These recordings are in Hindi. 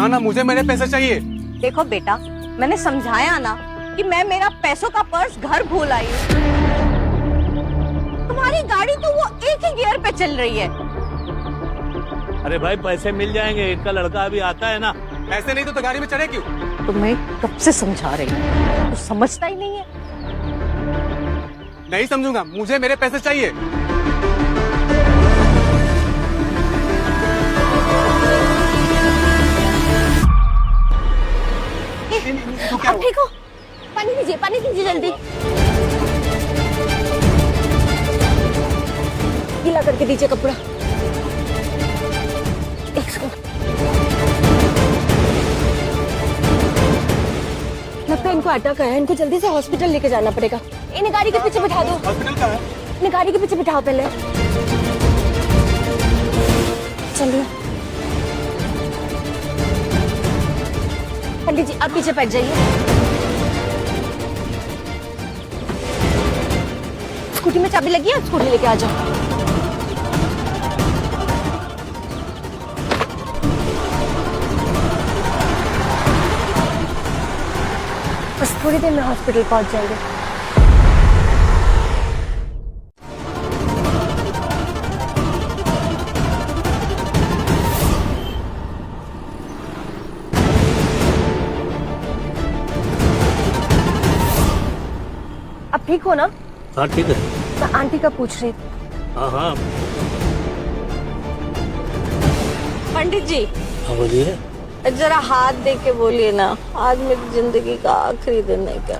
ना, मुझे मेरे पैसे चाहिए। देखो बेटा, मैंने समझाया ना कि मैं मेरा पैसों का पर्स घर भूल आई हूँ। तुम्हारी गाड़ी तो वो एक ही गियर पे चल रही है। अरे भाई पैसे मिल जाएंगे, इनका लड़का अभी आता है ना। पैसे नहीं तो गाड़ी में चढ़े क्यों? तुम्हें कब से समझा रही हूँ, तो समझता ही नहीं है। नहीं समझूंगा, मुझे मेरे पैसे चाहिए। अब ठीक हो? पानी दीजिए जल्दी। गीला करके दीजिए कपड़ा। एक सेकंड। लगता है इनको अटैक आया है, इनको जल्दी से हॉस्पिटल लेके जाना पड़ेगा। इन्हें गाड़ी के पीछे बिठा दो। हॉस्पिटल कहाँ है? इन्हें गाड़ी के पीछे बिठाओ पहले। चलिए पंडित जी, आप पीछे बैठ जाइए। स्कूटी में चाबी लगी है, स्कूटी लेके आ जाओ। बस थोड़ी देर में हॉस्पिटल पहुंच जाएंगे। अब ठीक हो ना? हाँ ठीक है। मैं आंटी का पूछ रही थी। हाँ हाँ। पंडित जी, हाँ बोलिए। जरा हाथ दे के बोलिए ना, आज मेरी जिंदगी का आखिरी दिन है क्या?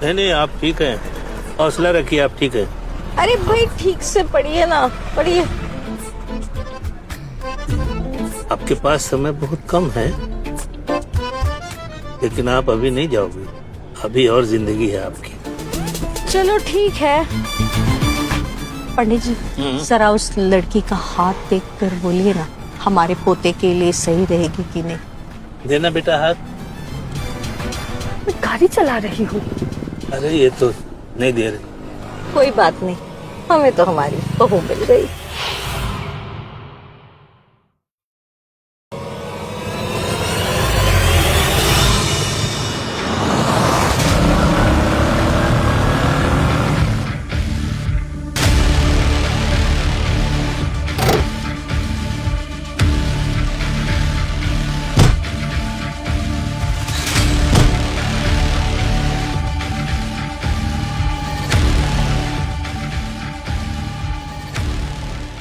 नहीं आप ठीक है, हौसला रखिए, आप ठीक है। अरे भाई ठीक से पढ़िए ना, पढ़िए। आपके पास समय बहुत कम है, लेकिन आप अभी नहीं जाओगे, अभी और जिंदगी है आपकी। चलो ठीक है। पंडित जी, जरा उस लड़की का हाथ देखकर बोलिए ना, हमारे पोते के लिए सही रहेगी कि नहीं। देना बेटा हाथ। मैं गाड़ी चला रही हूँ। अरे ये तो नहीं दे रहे। कोई बात नहीं, हमें तो हमारी बहू मिल गई।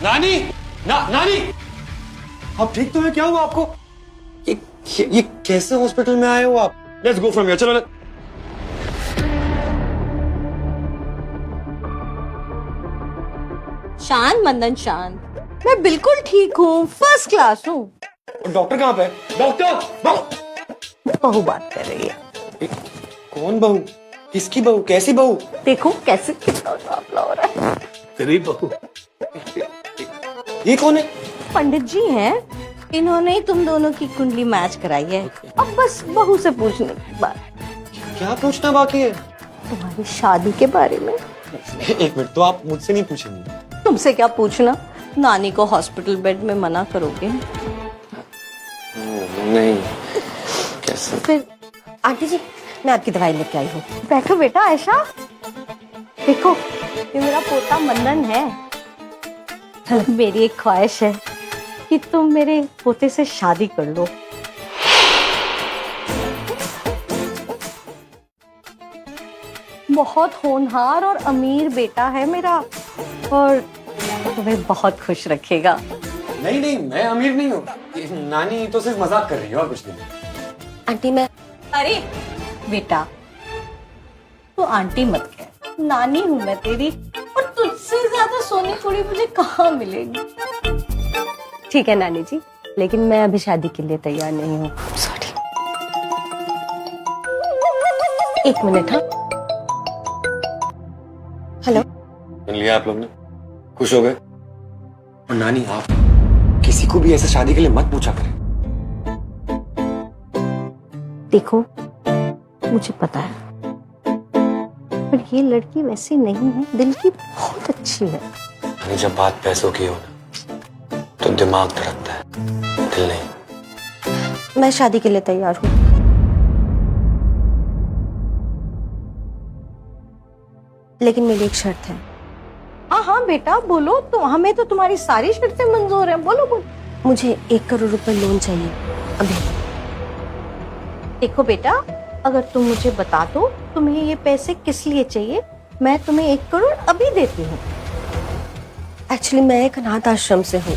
नानी, नानी, आप ठीक तो है? क्या हुआ आपको? ये कैसे हॉस्पिटल में आए हो आप? लेट्स गो फ्रॉम हियर, चलो। शांत मंदन शांत, मैं बिल्कुल ठीक हूँ, फर्स्ट क्लास हूँ। डॉक्टर कहाँ पे है? डॉक्टर! बहू बात कर रही है। कौन बहू? किसकी बहू? कैसी बहू? देखो कैसे कितना काफला हो रहा है। तेरी बहू। ये कौन है? पंडित जी हैं, इन्होंने ही तुम दोनों की कुंडली मैच कराई है। अब बस बहू से पूछने की बात। क्या पूछना बाकी है? तुम्हारी शादी के बारे में। एक मिनट, तो आप मुझसे नहीं पूछेंगे? तुमसे क्या पूछना, नानी को हॉस्पिटल बेड में मना करोगे? नहीं। कैसे? फिर आंटी जी, मैं आपकी दवाई लेके आई हूँ। बैठो बेटा आयशा। देखो, ये मेरा पोता मंदन है। मेरी एक ख्वाहिश है कि तुम मेरे पोते से शादी कर लो। बहुत होनहार और अमीर बेटा है मेरा, और तुम्हें बहुत खुश रखेगा। नहीं, मैं अमीर नहीं हूँ। नानी तो सिर्फ मजाक कर रही है और कुछ नहीं। आंटी मैं, अरे बेटा तू आंटी मत कह, नानी हूँ मैं तेरी, और तुझसे ज्यादा सोनी पूरी मुझे कहाँ मिलेगी। ठीक है नानी जी, लेकिन मैं अभी शादी के लिए तैयार नहीं हूँ। सॉरी। एक मिनट। हाँ हेलो। सुन लिया आप लोग ने? खुश हो गए? और नानी, आप किसी को भी ऐसे शादी के लिए मत पूछा करें। देखो मुझे पता है, पर ये लड़की वैसी नहीं है, दिल की बहुत अच्छी है। जब बात पैसों की हो ना, तो दिमाग धड़कता है। बिल्कुल नहीं। मैं शादी के लिए तैयार हूँ। लेकिन मेरी एक शर्त है। हाँ हाँ बेटा बोलो, तो हमें तो तुम्हारी सारी शर्तें मंजूर हैं, बोलो बोलो। मुझे 1 करोड़ रुपए लोन चाहिए अभी। देखो बेटा, अगर तुम मुझे बता दो तुम्हें ये पैसे किस लिए चाहिए, मैं तुम्हें 1 करोड़ अभी देती हूँ। एक्चुअली मैं एक अनाथ आश्रम से हूँ।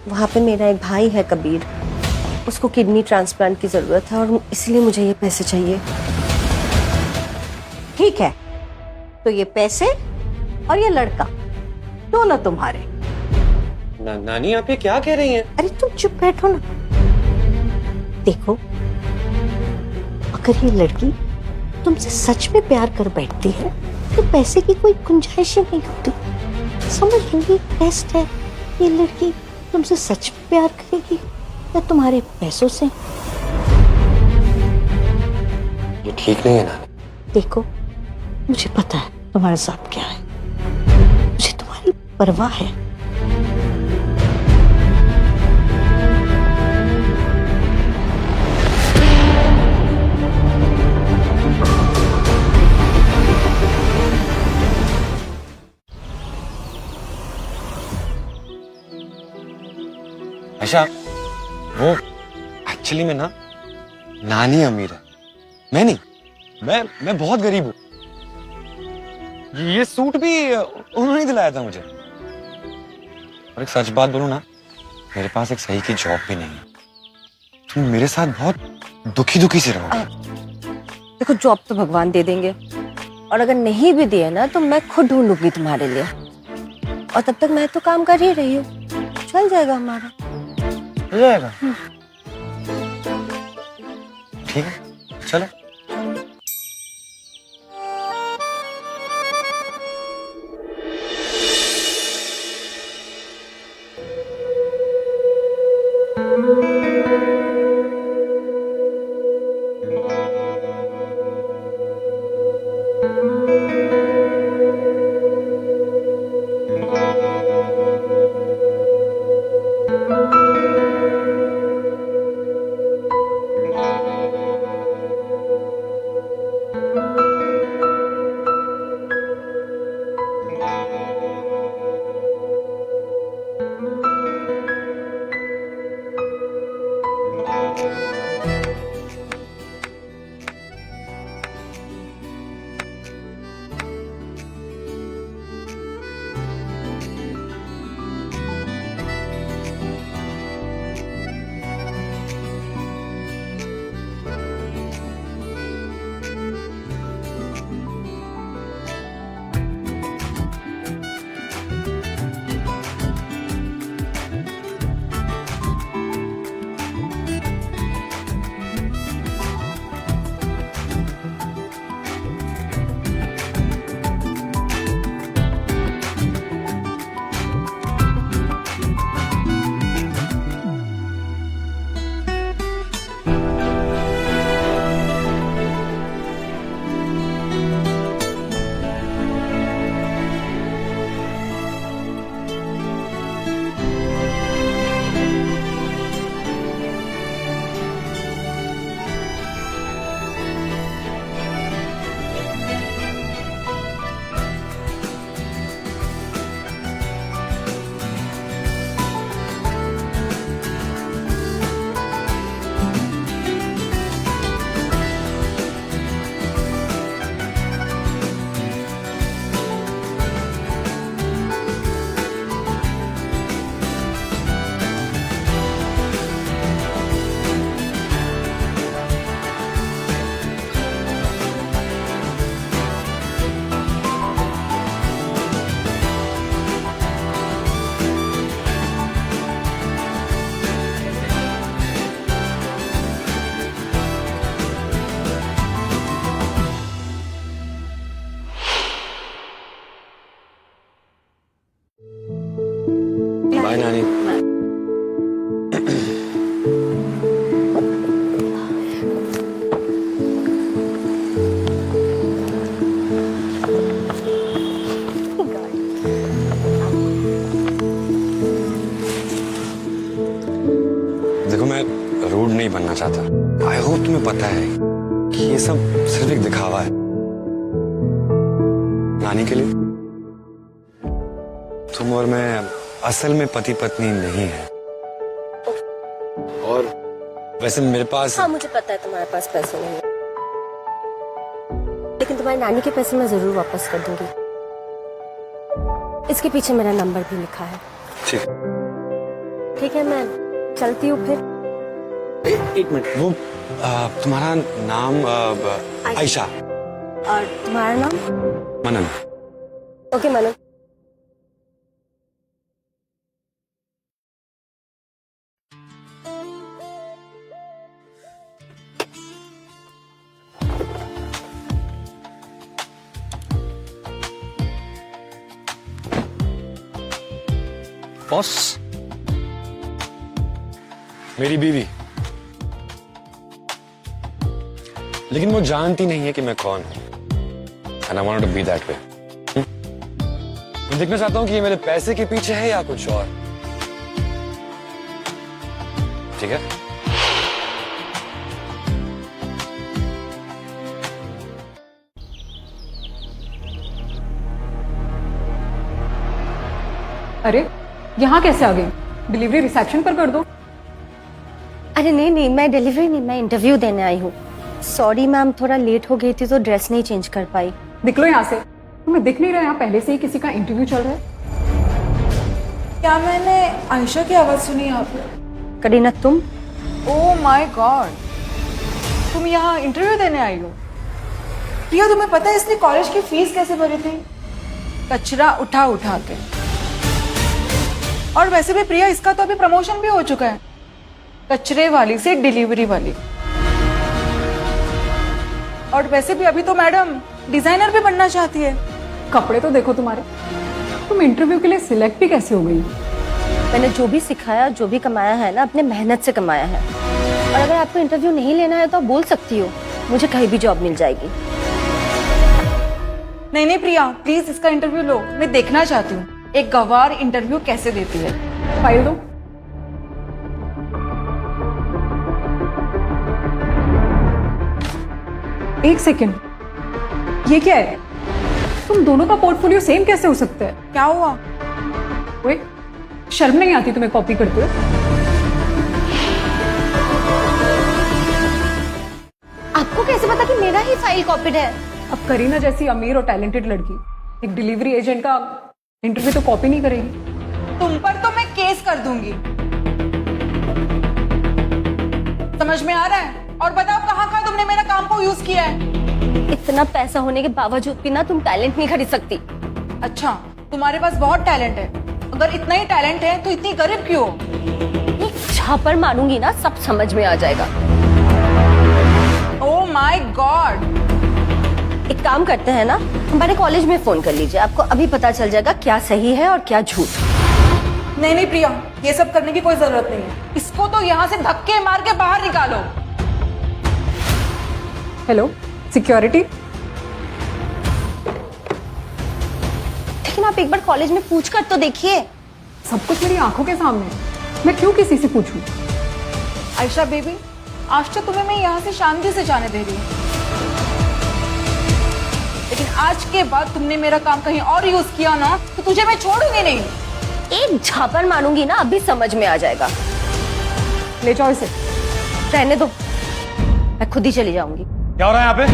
वहाँ पे मेरा एक भाई है कबीर, उसको किडनी ट्रांसप्लांट की जरूरत है और इसलिए मुझे ये पैसे चाहिए। ठीक है, तो ये पैसे और ये लड़का दोनों तुम्हारे। नानी आप ये क्या कह रही हैं? अरे तुम चुप बैठो ना। देखो, अगर ये लड़की तुमसे सच में प्यार कर बैठती है तो पैसे की कोई गुंजाइश ही नहीं होती। समझ लो ये टेस्ट है, ये लड़की तुमसे सच में प्यार करेगी या तुम्हारे पैसों से। ये ठीक नहीं है नानी। देखो, मुझे पता है तुम्हारे साथ क्या है, मुझे तुम्हारी परवाह है। आशा, वो एक्चुअली में ना नानी अमीर है, मैं नहीं। मैं बहुत गरीब हूँ। ये सूट भी उन्होंने दिलाया था मुझे। और एक सच बात बोलूं ना, मेरे पास एक सही की जॉब भी नहीं है। तुम मेरे साथ बहुत दुखी दुखी से रहोगे। देखो, जॉब तो भगवान दे देंगे, और अगर नहीं भी दिए ना तो मैं खुद ढूंढूंगी तुम्हारे लिए। और तब तक मैं तो काम कर ही रही हूँ, चल जाएगा हमारा। हो जाएगा। ठीक है, चलो। रूड नहीं बनना चाहता। आई होप तुम्हें पता है कि ये सब सिर्फ एक दिखावा है नानी के लिए। तुम और मैं असल में पति पत्नी नहीं है। और वैसे मेरे पास हाँ, मुझे पता है तुम्हारे पास पैसे नहीं है, लेकिन तुम्हारी नानी के पैसे मैं जरूर वापस कर दूंगी। इसके पीछे मेरा नंबर भी लिखा है। ठीक ठीक है, मैं चलती हूँ फिर। एक मिनट, वो तुम्हारा नाम आयशा। और तुम्हारा नाम? मनन। ओके मनन। बॉस, मेरी बीवी, लेकिन वो जानती नहीं है कि मैं कौन हूं। And I wanted to be that way. मैं देखना चाहता हूं कि ये मेरे पैसे के पीछे है या कुछ और। ठीक है? अरे यहाँ कैसे आ गई? डिलीवरी रिसेप्शन पर कर दो। अरे नहीं नहीं, मैं डिलीवरी नहीं, मैं इंटरव्यू देने आई हूँ। सॉरी मैम, थोड़ा लेट हो गई थी तो ड्रेस नहीं चेंज कर पाई। निकलो यहाँ से। तुम्हें दिख नहीं रहा यहाँ पहले से ही किसी का इंटरव्यू चल रहा है? क्या मैंने आयशा की आवाज सुनी यहाँ पे? करीना तुम? ओह माय गॉड, तुम यहाँ इंटरव्यू देने आई हो? प्रिया, तुम्हें पता है इसने कॉलेज की फीस कैसे भरी थी? कचरा उठा उठा के। और वैसे भी प्रिया, इसका तो अभी प्रमोशन भी हो चुका है, कचरे वाली से डिलीवरी वाली। और वैसे भी अभी तो मैडम डिजाइनर भी बनना चाहती है। कपड़े तो देखो तुम्हारे। तुम इंटरव्यू के लिए सिलेक्ट भी कैसे हो गई? मैंने जो भी सिखाया, जो भी कमाया है ना, अपने मेहनत से कमाया है। और अगर आपको इंटरव्यू नहीं लेना है तो आप बोल सकती हो, मुझे कहीं भी जॉब मिल जाएगी। नहीं नहीं प्रिया, प्लीज इसका इंटरव्यू लो, मैं देखना चाहती हूँ एक गवार इंटरव्यू कैसे देती है। फाइल दो। एक सेकेंड, ये क्या है? तुम दोनों का पोर्टफोलियो सेम कैसे हो सकता है? क्या हुआ? ओए, शर्म नहीं आती तुम्हें कॉपी करते हुए? आपको कैसे पता कि मेरा ही फाइल कॉपीड है? अब करीना जैसी अमीर और टैलेंटेड लड़की एक डिलीवरी एजेंट का इंटरव्यू तो कॉपी नहीं करेगी। तुम पर तो मैं केस कर दूंगी। समझ में आ रहा है? और बताओ कहाँ कहाँ तुमने मेरा काम को यूज किया है? इतना पैसा होने के बावजूद भी ना तुम टैलेंट नहीं खरीद सकती। अच्छा, तुम्हारे पास बहुत टैलेंट है। अगर इतना ही टैलेंट है तो इतनी गरीब क्यों? एक झापड़ मारूंगी ना, सब समझ में आ जाएगा। Oh my God. एक काम करते हैं ना, हमारे कॉलेज में फोन कर लीजिए, आपको अभी पता चल जाएगा क्या सही है और क्या झूठ। नहीं नहीं प्रिया, ये सब करने की कोई जरूरत नहीं है। इसको तो यहाँ से धक्के मार के बाहर निकालो। Hello, security. लेकिन आप एक बार कॉलेज में पूछ कर तो देखिए। सब कुछ मेरी आंखों के सामने है, मैं क्यों किसी से पूछूं? आयशा बेबी, आज तो तुम्हें मैं यहाँ से शांति से जाने दे रही हूँ, लेकिन आज के बाद तुमने मेरा काम कहीं और यूज किया ना तो तुझे मैं छोड़ूंगी नहीं। एक झापड़ मारूंगी ना, अभी समझ में आ जाएगा। ले जाओ इसे। रहने दो, मैं खुद ही चली जाऊंगी। क्या हो रहा है यहाँ पे?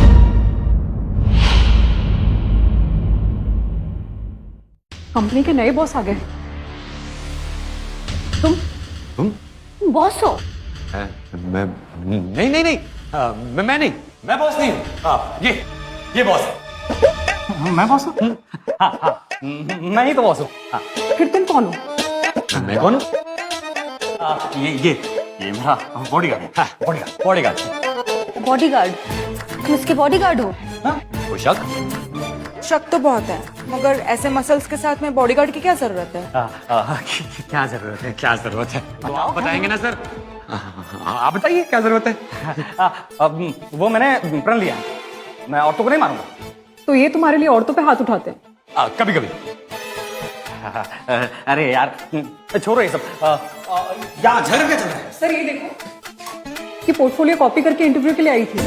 कंपनी के नए बॉस आ गए। तुम बॉस हो? मैं नहीं नहीं नहीं, मैं नहीं, मैं बॉस नहीं हूँ। ये बॉस है। मैं बॉस हूँ? हाँ, मैं ही तो बॉस हूँ। फिर तुम कौन हो? मैं कौन हूँ? ये मेरा बॉडीगार्ड है। हाँ, बॉडीगार्ड। बॉडीगार्ड? तुम इसके बॉडीगार्ड हो? कोई शक? शक तो बहुत है, मगर ऐसे मसल्स के साथ में बॉडीगार्ड की क्या जरूरत है? क्या जरूरत है? क्या जरूरत है? तो आप बताएंगे ना सर? आप बताइए क्या जरूरत है? वो मैंने प्रण लिया है, मैं औरतों को नहीं मारूंगा। तो ये तुम्हारे लिए औरतों पे हाथ उठाते हैं? कभी कभी। अरे यार छोड़ो ये सब। यहाँ झगड़ क्या चल रहा है? सर ये देखो, कि पोर्टफोलियो कॉपी करके इंटरव्यू के लिए आई थी।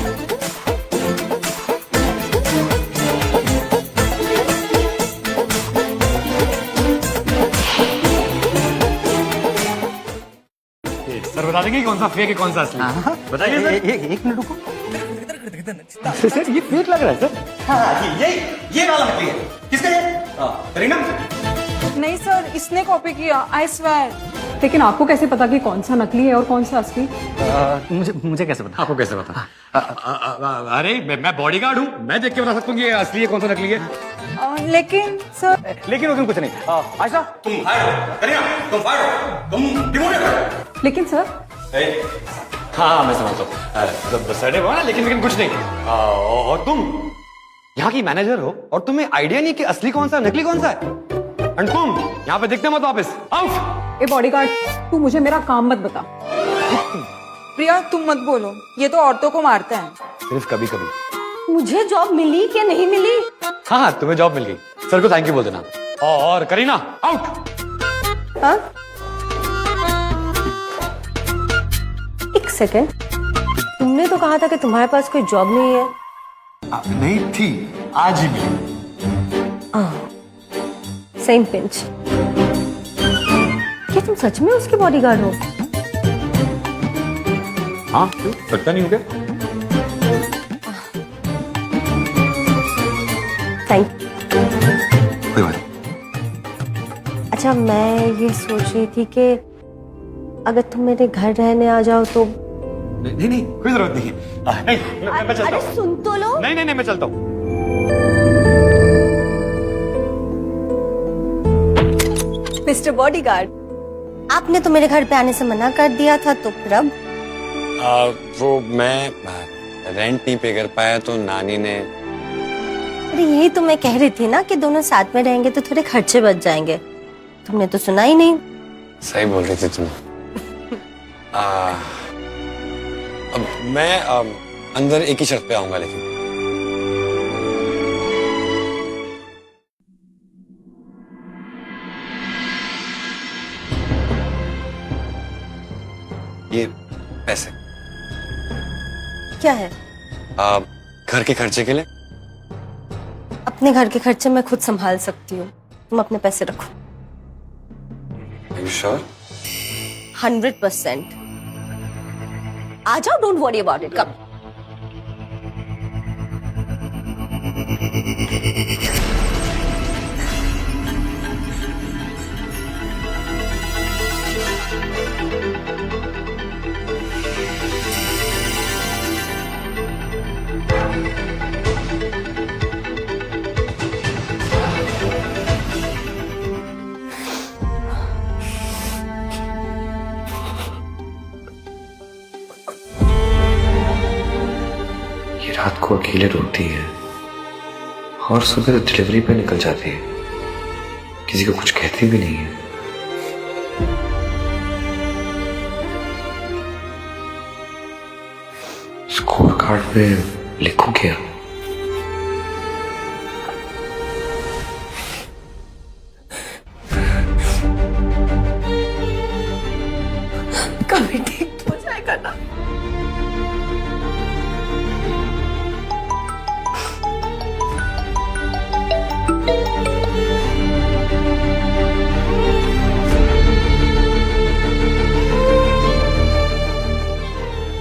सर बता देंगे कौन सा फेक है कौन सा असली? बताइए सर। एक मिनट रुको। सर ये फेक लग रहा है सर। हाँ ये वाला नकली है। किसका ये? करीना? नहीं सर, इसने कॉपी किया, आई स्वेयर। लेकिन आपको कैसे पता कि कौन सा नकली है और कौन सा असली? मुझे कैसे पता? आपको कैसे पता? अरे मैं बॉडीगार्ड हूँ, मैं देख के बता सकता हूँ कि ये असली है कौन सा नकली है। लेकिन सर, लेकिन उसमें कुछ नहीं। आयशा तुम फायर हो, करीना तुम फायर हो, तुम डिमोटेड हो। लेकिन सर, हाँ मैं समझता हूँ। सर ने बोला लेकिन कुछ नहीं। और तुम यहाँ की मैनेजर हो और तुम्हें आइडिया नहीं कि असली कौन सा नकली कौन सा है। एंड तुम यहाँ पे दिखते मत वापस आउट। ए बॉडीगार्ड, तू मुझे मेरा काम मत बता। प्रिया तुम मत बोलो, ये तो औरतों को मारता है। सिर्फ कभी कभी। मुझे जॉब मिली क्या नहीं मिली? हाँ तुम्हें जॉब मिल गई, सर को थैंक यू बोल देना। और करीना आउट। हाँ? एक सेकेंड, तुमने तो कहा था कि तुम्हारे पास कोई जॉब नहीं है। नहीं थी, आज ही मिली। Same pinch. क्या तुम सच में उसके बॉडीगार्ड हो? हाँ क्यों लगता नहीं हो क्या? थैंक। कोई बात। अच्छा, मैं ये सोच रही थी कि अगर तुम मेरे घर रहने आ जाओ तो। नहीं कोई जरूरत नहीं है। नहीं मैं चलता अरे हूँ। सुन तो लो। नहीं मैं चलता हूँ। मिस्टर बॉडीगार्ड, आपने तो मेरे घर पे आने से मना कर दिया था, तो फिर अब? वो मैं रेंट नहीं पे कर पाया तो नानी ने। अरे यही तो मैं कह रही थी ना कि दोनों साथ में रहेंगे तो थोड़े खर्चे बच जाएंगे। तुमने तो सुना ही नहीं। सही बोल रही थी तुम। अब मैं अंदर एक ही शर्त पे आऊंगा, लेकिन ये पैसे क्या है? घर के खर्चे के लिए। अपने घर के खर्चे मैं खुद संभाल सकती हूँ, तुम अपने पैसे रखो। Are you sure? 100%। आ जाओ, डोंट वरी अबाउट इट, कम। ये रात को अकेले रोती है और सुबह डिलीवरी पे निकल जाती है, किसी को कुछ कहती भी नहीं है। स्कोर कार्ड पे लिखूं क्या? कभी ठीक हो जाएगा ना?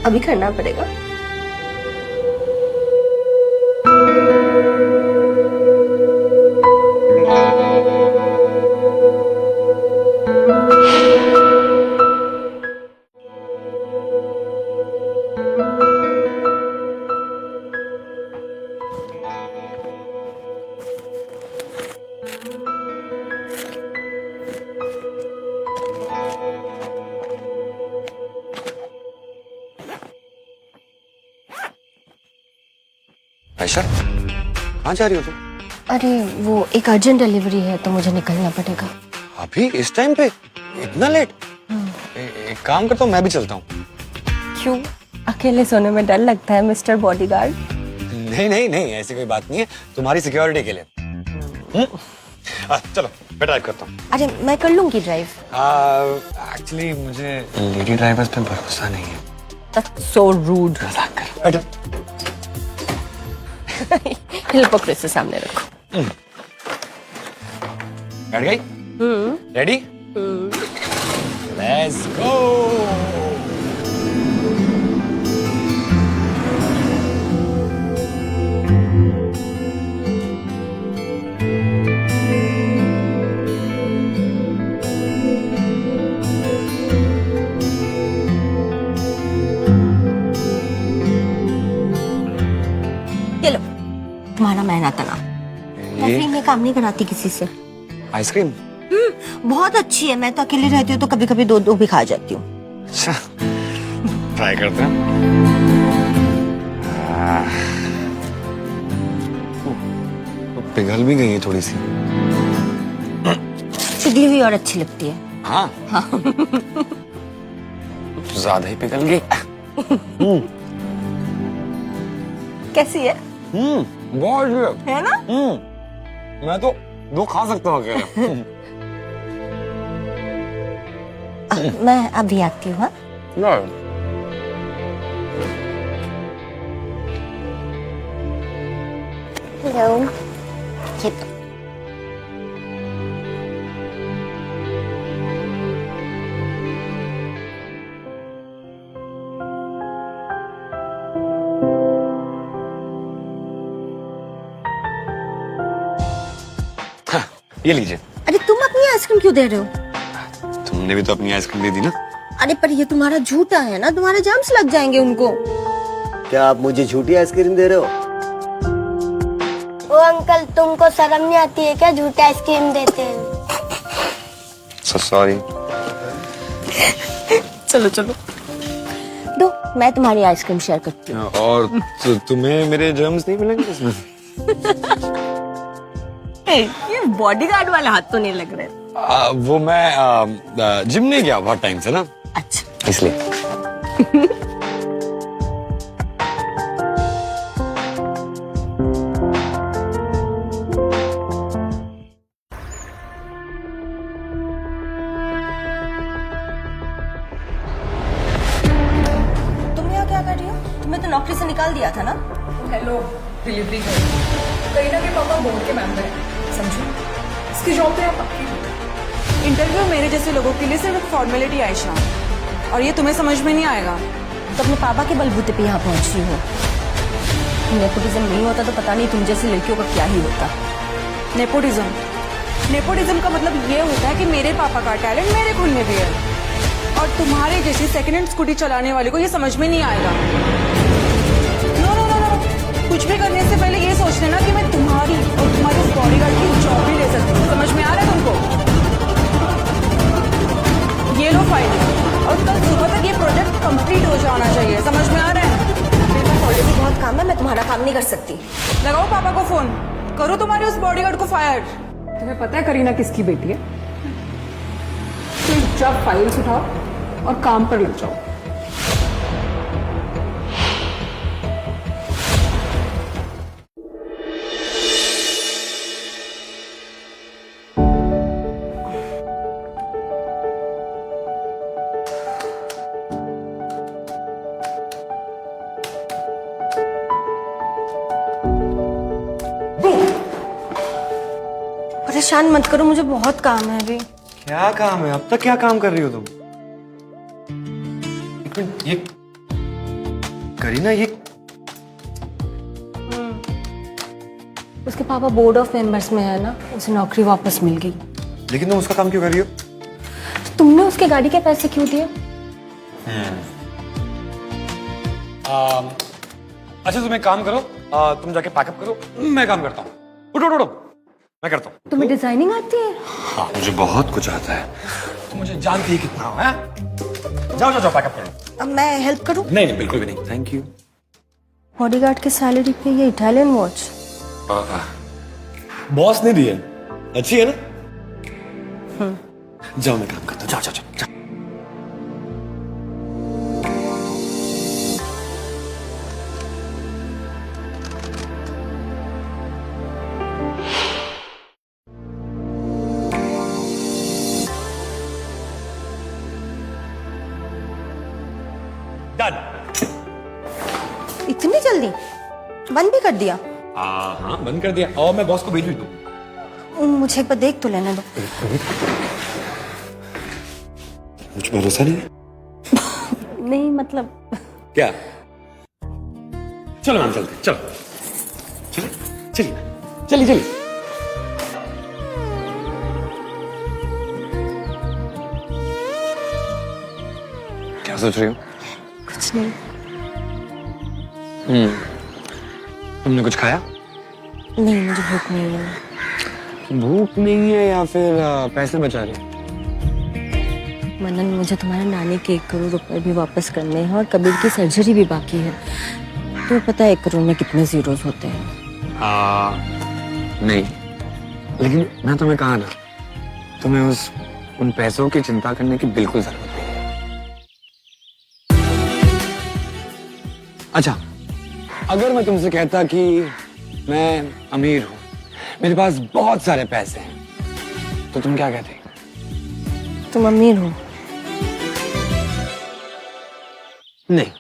अभी करना पड़ेगा। आयशा, कहाँ जा रही हो तुम? अरे वो एक अर्जेंट डिलीवरी है तो मुझे निकलना पड़ेगा। अभी इस टाइम पे इतना लेट? एक काम करता हूँ, मैं भी चलता हूँ। क्यों? अकेले सोने में डर लगता है मिस्टर बॉडीगार्ड? नहीं ऐसी कोई बात नहीं है, तुम्हारी सिक्योरिटी के लिए। चलो मैं ड्राइव करता हूँ। अरे मैं कर लूंगी ड्राइव। एक्चुअली मुझे लेडी ड्राइवर्स पे भरोसा नहीं है। That's so rude. मजाक कर। बैठो। हिपोक्रेसी सामने रखो। बैठ गई? रेडी? Let's go. ये लो, तुम्हारा मेहनत ना। मैं फ्री में काम नहीं कराती किसी से। आइसक्रीम? बहुत अच्छी है। मैं तो अकेली रहती हूँ तो कभी कभी दो भी खा जाती हूँ। अच्छा, ट्राई करते हैं। तो पिघल भी गई है थोड़ी सी। पिघली हुई और अच्छी लगती है। हाँ। ज्यादा ही पिघल गई। कैसी है? बहुत है ना? मैं तो दो खा सकता हूँ अकेले। मैं अभी आती हूँ। हाँ? हेलो। ये तो हाँ, ये लीजिए। अरे तुम अपनी आइसक्रीम क्यों दे रहे हो? तुमने भी तो अपनी आइसक्रीम दे दी ना। अरे पर ये तुम्हारा झूठा है ना, तुम्हारे जर्म्स लग जाएंगे उनको। क्या आप मुझे झूठी आइसक्रीम दे रहे हो? ओ अंकल, तुमको शर्म नहीं आती है क्या झूठी आइसक्रीम देते हैं? So sorry। चलो चलो दो, मैं तुम्हारी आइसक्रीम शेयर करती हूँ। और तुम्हें मेरे जर्म्स नहीं मिलेंगे इसमें? ये बॉडीगार्ड वाले हाथ तो नहीं लग रहे। वो मैं जिम नहीं गया बहुत टाइम से ना, अच्छा इसलिए। तुम यहाँ क्या कर रही हो? तुम्हें तो नौकरी से निकाल दिया था ना। Hello, delivery girl. कहीं ना कहीं पापा बोर्ड के मेंबर हैं, समझो। इसकी जॉब पे आप पक्की। इंटरव्यू मेरे जैसे लोगों के लिए सिर्फ एक फॉर्मेलिटी आयशा, और ये तुम्हें समझ में नहीं आएगा। तो अपने पापा के बलबूते पे यहाँ पहुँच रही हो। नेपोटिज्म नहीं होता तो पता नहीं तुम जैसी लड़कियों का क्या ही होता। नेपोटिज्म का मतलब ये होता है कि मेरे पापा का टैलेंट मेरे खून में भी है, और तुम्हारे जैसी सेकंड हैंड स्कूटी चलाने वाले को ये समझ में नहीं आएगा। नो नो नो नो, कुछ भी करने से पहले ये सोच लेना कि मैं तुम्हारी और तुम्हारे बॉडीगार्ड की जॉब भी ले सकती हूँ। समझ में आ रहा है तुमको? ये लो फाइल, और कल सुबह तक ये प्रोजेक्ट कंप्लीट हो जाना चाहिए। समझ में आ रहा है? मेरे पास ऑलरेडी बहुत काम है, मैं तुम्हारा काम नहीं कर सकती। लगाओ पापा को फोन, करो तुम्हारे उस बॉडीगार्ड को फायर। तुम्हें पता है करीना किसकी बेटी है? चुपचाप फाइल्स उठाओ और काम पर लग जाओ। परेशान मत करो, मुझे बहुत काम है अभी। क्या काम है? अब तक क्या काम कर रही हो तुम? एक मिनट, ये करीना, ये उसके पापा बोर्ड ऑफ मेंबर्स में है ना, उसे नौकरी वापस मिल गई। लेकिन तुम उसका काम क्यों कर रही हो? तुमने उसके गाड़ी के पैसे क्यों दिए? अच्छा तुम एक काम करो, तुम जाके पैकअप करो, मैं काम करता हूँ। उठो उठो उठो, मैं करता हूँ। तुम्हें डिजाइनिंग आती है? हाँ मुझे बहुत कुछ आता है, तुम मुझे जानती है कितना है। जाओ जाओ जाओ पैकअप करो। अब मैं हेल्प करूं? नहीं नहीं बिल्कुल भी नहीं, थैंक यू। बॉडीगार्ड की सैलरी पे ये इटालियन वॉच। बॉस ने दी है, अच्छी है ना? जाओ मैं काम करता हूँ, जाओ जाओ जाओ जाओ। डन। इतनी जल्दी बंद भी कर दिया? हाँ बंद कर दिया और मैं बॉस को भेज भी दूँ। मुझे एक बार देख तो लेने दो। मुझे भरोसा नहीं है। नहीं मतलब क्या? चलो मैम चलते हैं, चलो चलिए चलिए चलिए चलिए। क्या सोच रही हो? कुछ नहीं। तुमने कुछ खाया? नहीं मुझे भूख नहीं है। भूख नहीं है या फिर पैसे बचा रहे? मनन, मुझे तुम्हारे नानी के 1 करोड़ रुपए भी वापस करने हैं और कबीर की सर्जरी भी बाकी है। तुम्हें पता है 1 करोड़ में कितने जीरोस होते हैं? नहीं, लेकिन मैं तुम्हें कहा ना, तुम्हें उन पैसों की चिंता करने की बिल्कुल जरूरत नहीं है। अच्छा, अगर मैं तुमसे कहता कि मैं अमीर हूं, मेरे पास बहुत सारे पैसे हैं, तो तुम क्या कहते? तुम अमीर हो? नहीं।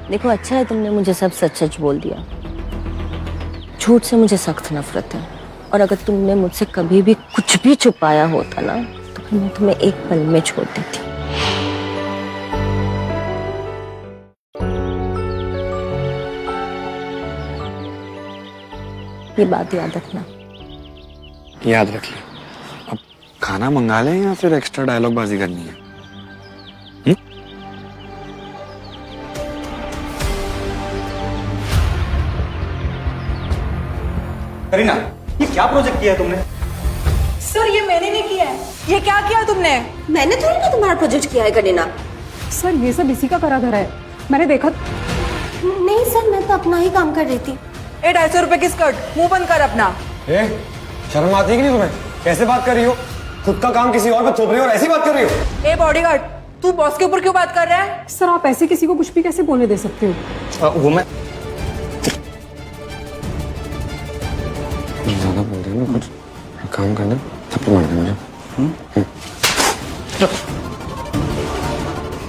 देखो, अच्छा है तुमने मुझे सब सच सच बोल दिया। झूठ से मुझे सख्त नफरत है, और अगर तुमने मुझसे कभी भी कुछ भी छुपाया होता ना, तो फिर मैं तुम्हें एक पल में छोड़ देती। ये बात याद रखना। याद रखिए। अब खाना मंगा लें या फिर एक्स्ट्रा डायलॉग बाजी करनी है? करीना, ये क्या प्रोजेक्ट किया है तुमने? सर ये मैंने नहीं किया है। ये क्या किया तुमने? मैंने थोड़ी ना तुम्हारा प्रोजेक्ट किया है करीना। सर ये सब इसी का करा धरा है, मैंने देखा। नहीं सर, मैं तो अपना ही काम कर रही थी। 250 रुपए की स्कर्ट, मुंह बंद कर अपना। शर्म आती है कि नहीं तुम्हें? कैसे बात कर रही हो? खुद का काम किसी और पे थोप रही हो और ऐसी बात कर रही हो? बॉडीगार्ड, तू बॉस के ऊपर क्यों बात कर रहा है? सर आप ऐसे किसी को कुछ भी कैसे बोलने दे सकते हो? वो मैं ज्यादा बोल रही हूँ, कुछ काम करना थप्पड़ मार दे मुझे।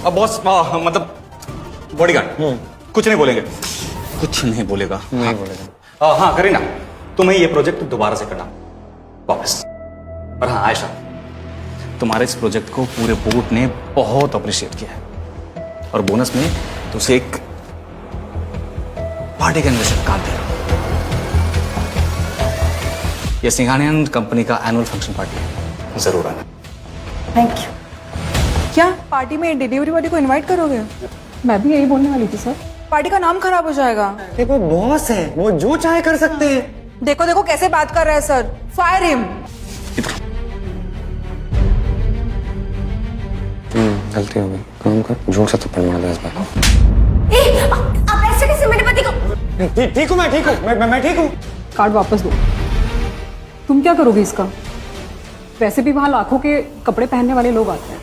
अब बॉस मतलब बॉडीगार्ड कुछ नहीं बोलेंगे, कुछ नहीं बोलेगा। नहीं बोलेगा। हाँ करीना, तुम्हें ये प्रोजेक्ट दोबारा से करना वापस। और हाँ आयशा, तुम्हारे इस प्रोजेक्ट को पूरे बोर्ड ने बहुत अप्रिशिएट किया है, और बोनस में तुझे एक पार्टी का इन्विटेशन कार्ड दे रहा हूं। ये सिंघानियन कंपनी का एनुअल फंक्शन पार्टी है, जरूर आना। Thank you. क्या पार्टी में डिलीवरी वाली को इनवाइट करोगे? मैं भी यही बोलने वाली थी सर। पार्टी का नाम खराब हो जाएगा। देखो बॉस है, वो जो चाहे कर सकते हैं। देखो देखो कैसे बात कर रहा है सर, फायर हिम। गलती हो गई, काम कर, झूठ से थप्पड़ मार दे इस बार। आप ऐसे कैसे मेरे पति को? ठीक हूँ मैं, ठीक हूँ मैं ठीक हूँ। कार्ड वापस दो। तुम क्या करोगे इसका? वैसे भी वहां लाखों के कपड़े पहनने वाले लोग आते हैं।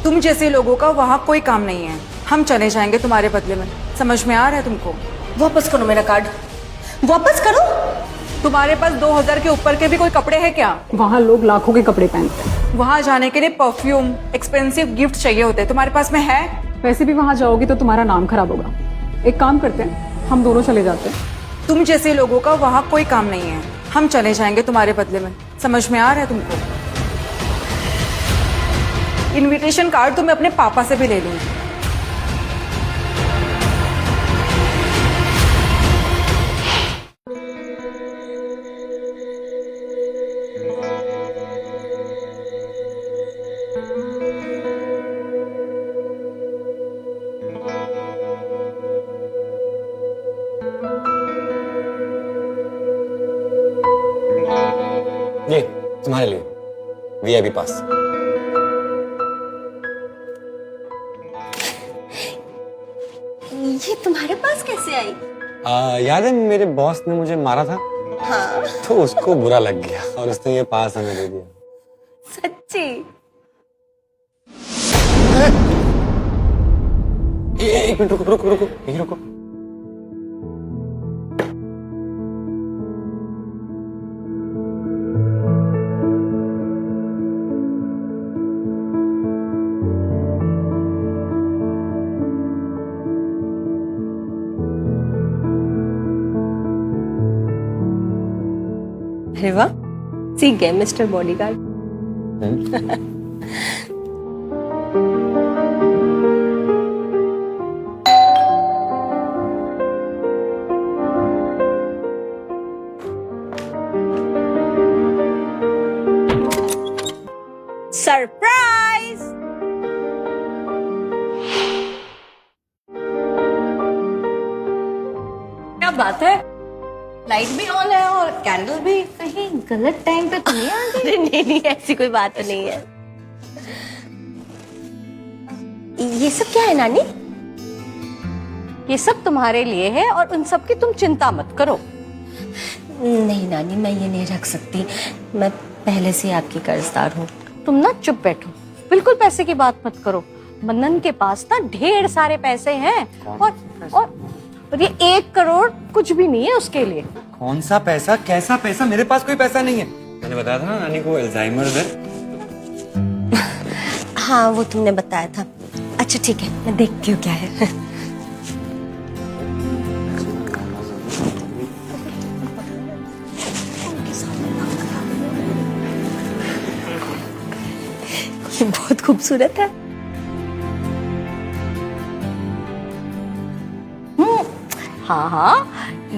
तुम जैसे लोगों का वहाँ कोई काम नहीं है। हम चले जाएंगे तुम्हारे बदले में, समझ में आ रहा है तुमको? वापस करो मेरा कार्ड, वापस करो। तुम्हारे पास 2000 के ऊपर के भी कोई कपड़े हैं क्या? वहां लोग लाखों के कपड़े पहनते हैं। वहाँ जाने के लिए परफ्यूम, एक्सपेंसिव गिफ्ट चाहिए होते हैं, तुम्हारे पास में है? वैसे भी वहां जाओगी तो तुम्हारा नाम खराब होगा। एक काम करते हैं, हम दोनों चले जाते हैं। तुम जैसे लोगों का वहाँ कोई काम नहीं है। हम चले जाएंगे तुम्हारे बदले में, समझ में आ रहा है तुमको? इनविटेशन कार्ड तो मैं अपने पापा से भी ले लूंगी। ये तुम्हारे लिए वीआईपी पास। ये तुम्हारे पास कैसे आई? याद है मेरे बॉस ने मुझे मारा था? हाँ। तो उसको बुरा लग गया और उसने ये पास हमें दे दिया। सच्ची? एक मिनट रुको रुको रुको, यहीं रुको। अरे वाह, सीख गए मिस्टर बॉडीगार्ड। सरप्राइज! क्या बात है, लाइट भी ऑन है और कैंडल भी। कहीं गलत टाइम पे तो नहीं आ गई? नहीं नहीं, ऐसी कोई बात तो नहीं है। ये सब क्या है नानी? ये सब तुम्हारे लिए है और उन सब की तुम चिंता मत करो। नहीं नानी, मैं ये नहीं रख सकती। मैं पहले से आपकी कर्जदार हूँ। तुम ना चुप बैठो, बिल्कुल पैसे की बात मत करो। मनन के पास ना ढेर सारे पैसे हैं और ये 1 करोड़ कुछ भी नहीं है उसके लिए। कौन सा पैसा, कैसा पैसा? मेरे पास कोई पैसा नहीं है। मैंने बताया था ना नानी को अल्जाइमर है। हाँ, वो तुमने बताया था। अच्छा ठीक है, मैं देखती हूँ क्या है। ये बहुत खूबसूरत है। हाँ हाँ,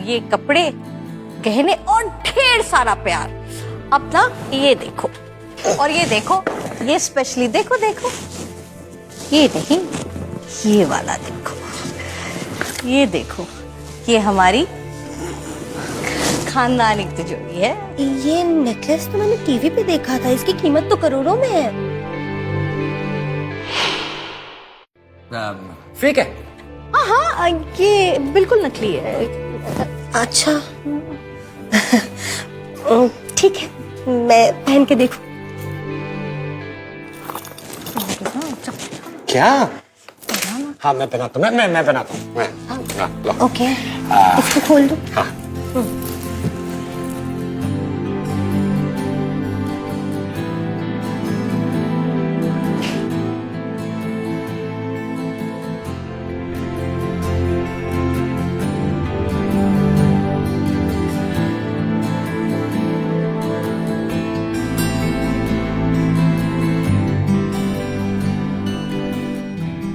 ये कपड़े, गहने और ढेर सारा प्यार। अब ना ये देखो, और ये देखो, ये स्पेशली देखो देखो, ये नहीं, ये वाला देखो, ये देखो, ये हमारी खानदानी तिजोरी है। ये नेकलेस तो मैंने टीवी पे देखा था, इसकी कीमत तो करोड़ों में है। फेक है? हाँ हाँ, ये बिल्कुल नकली है। अच्छा ठीक है, मैं पहन के देखूं। क्या? हाँ मैं पहनाता हूँ, मैं पहनाता हूँ। ओके, इसको खोल दो। हाँ।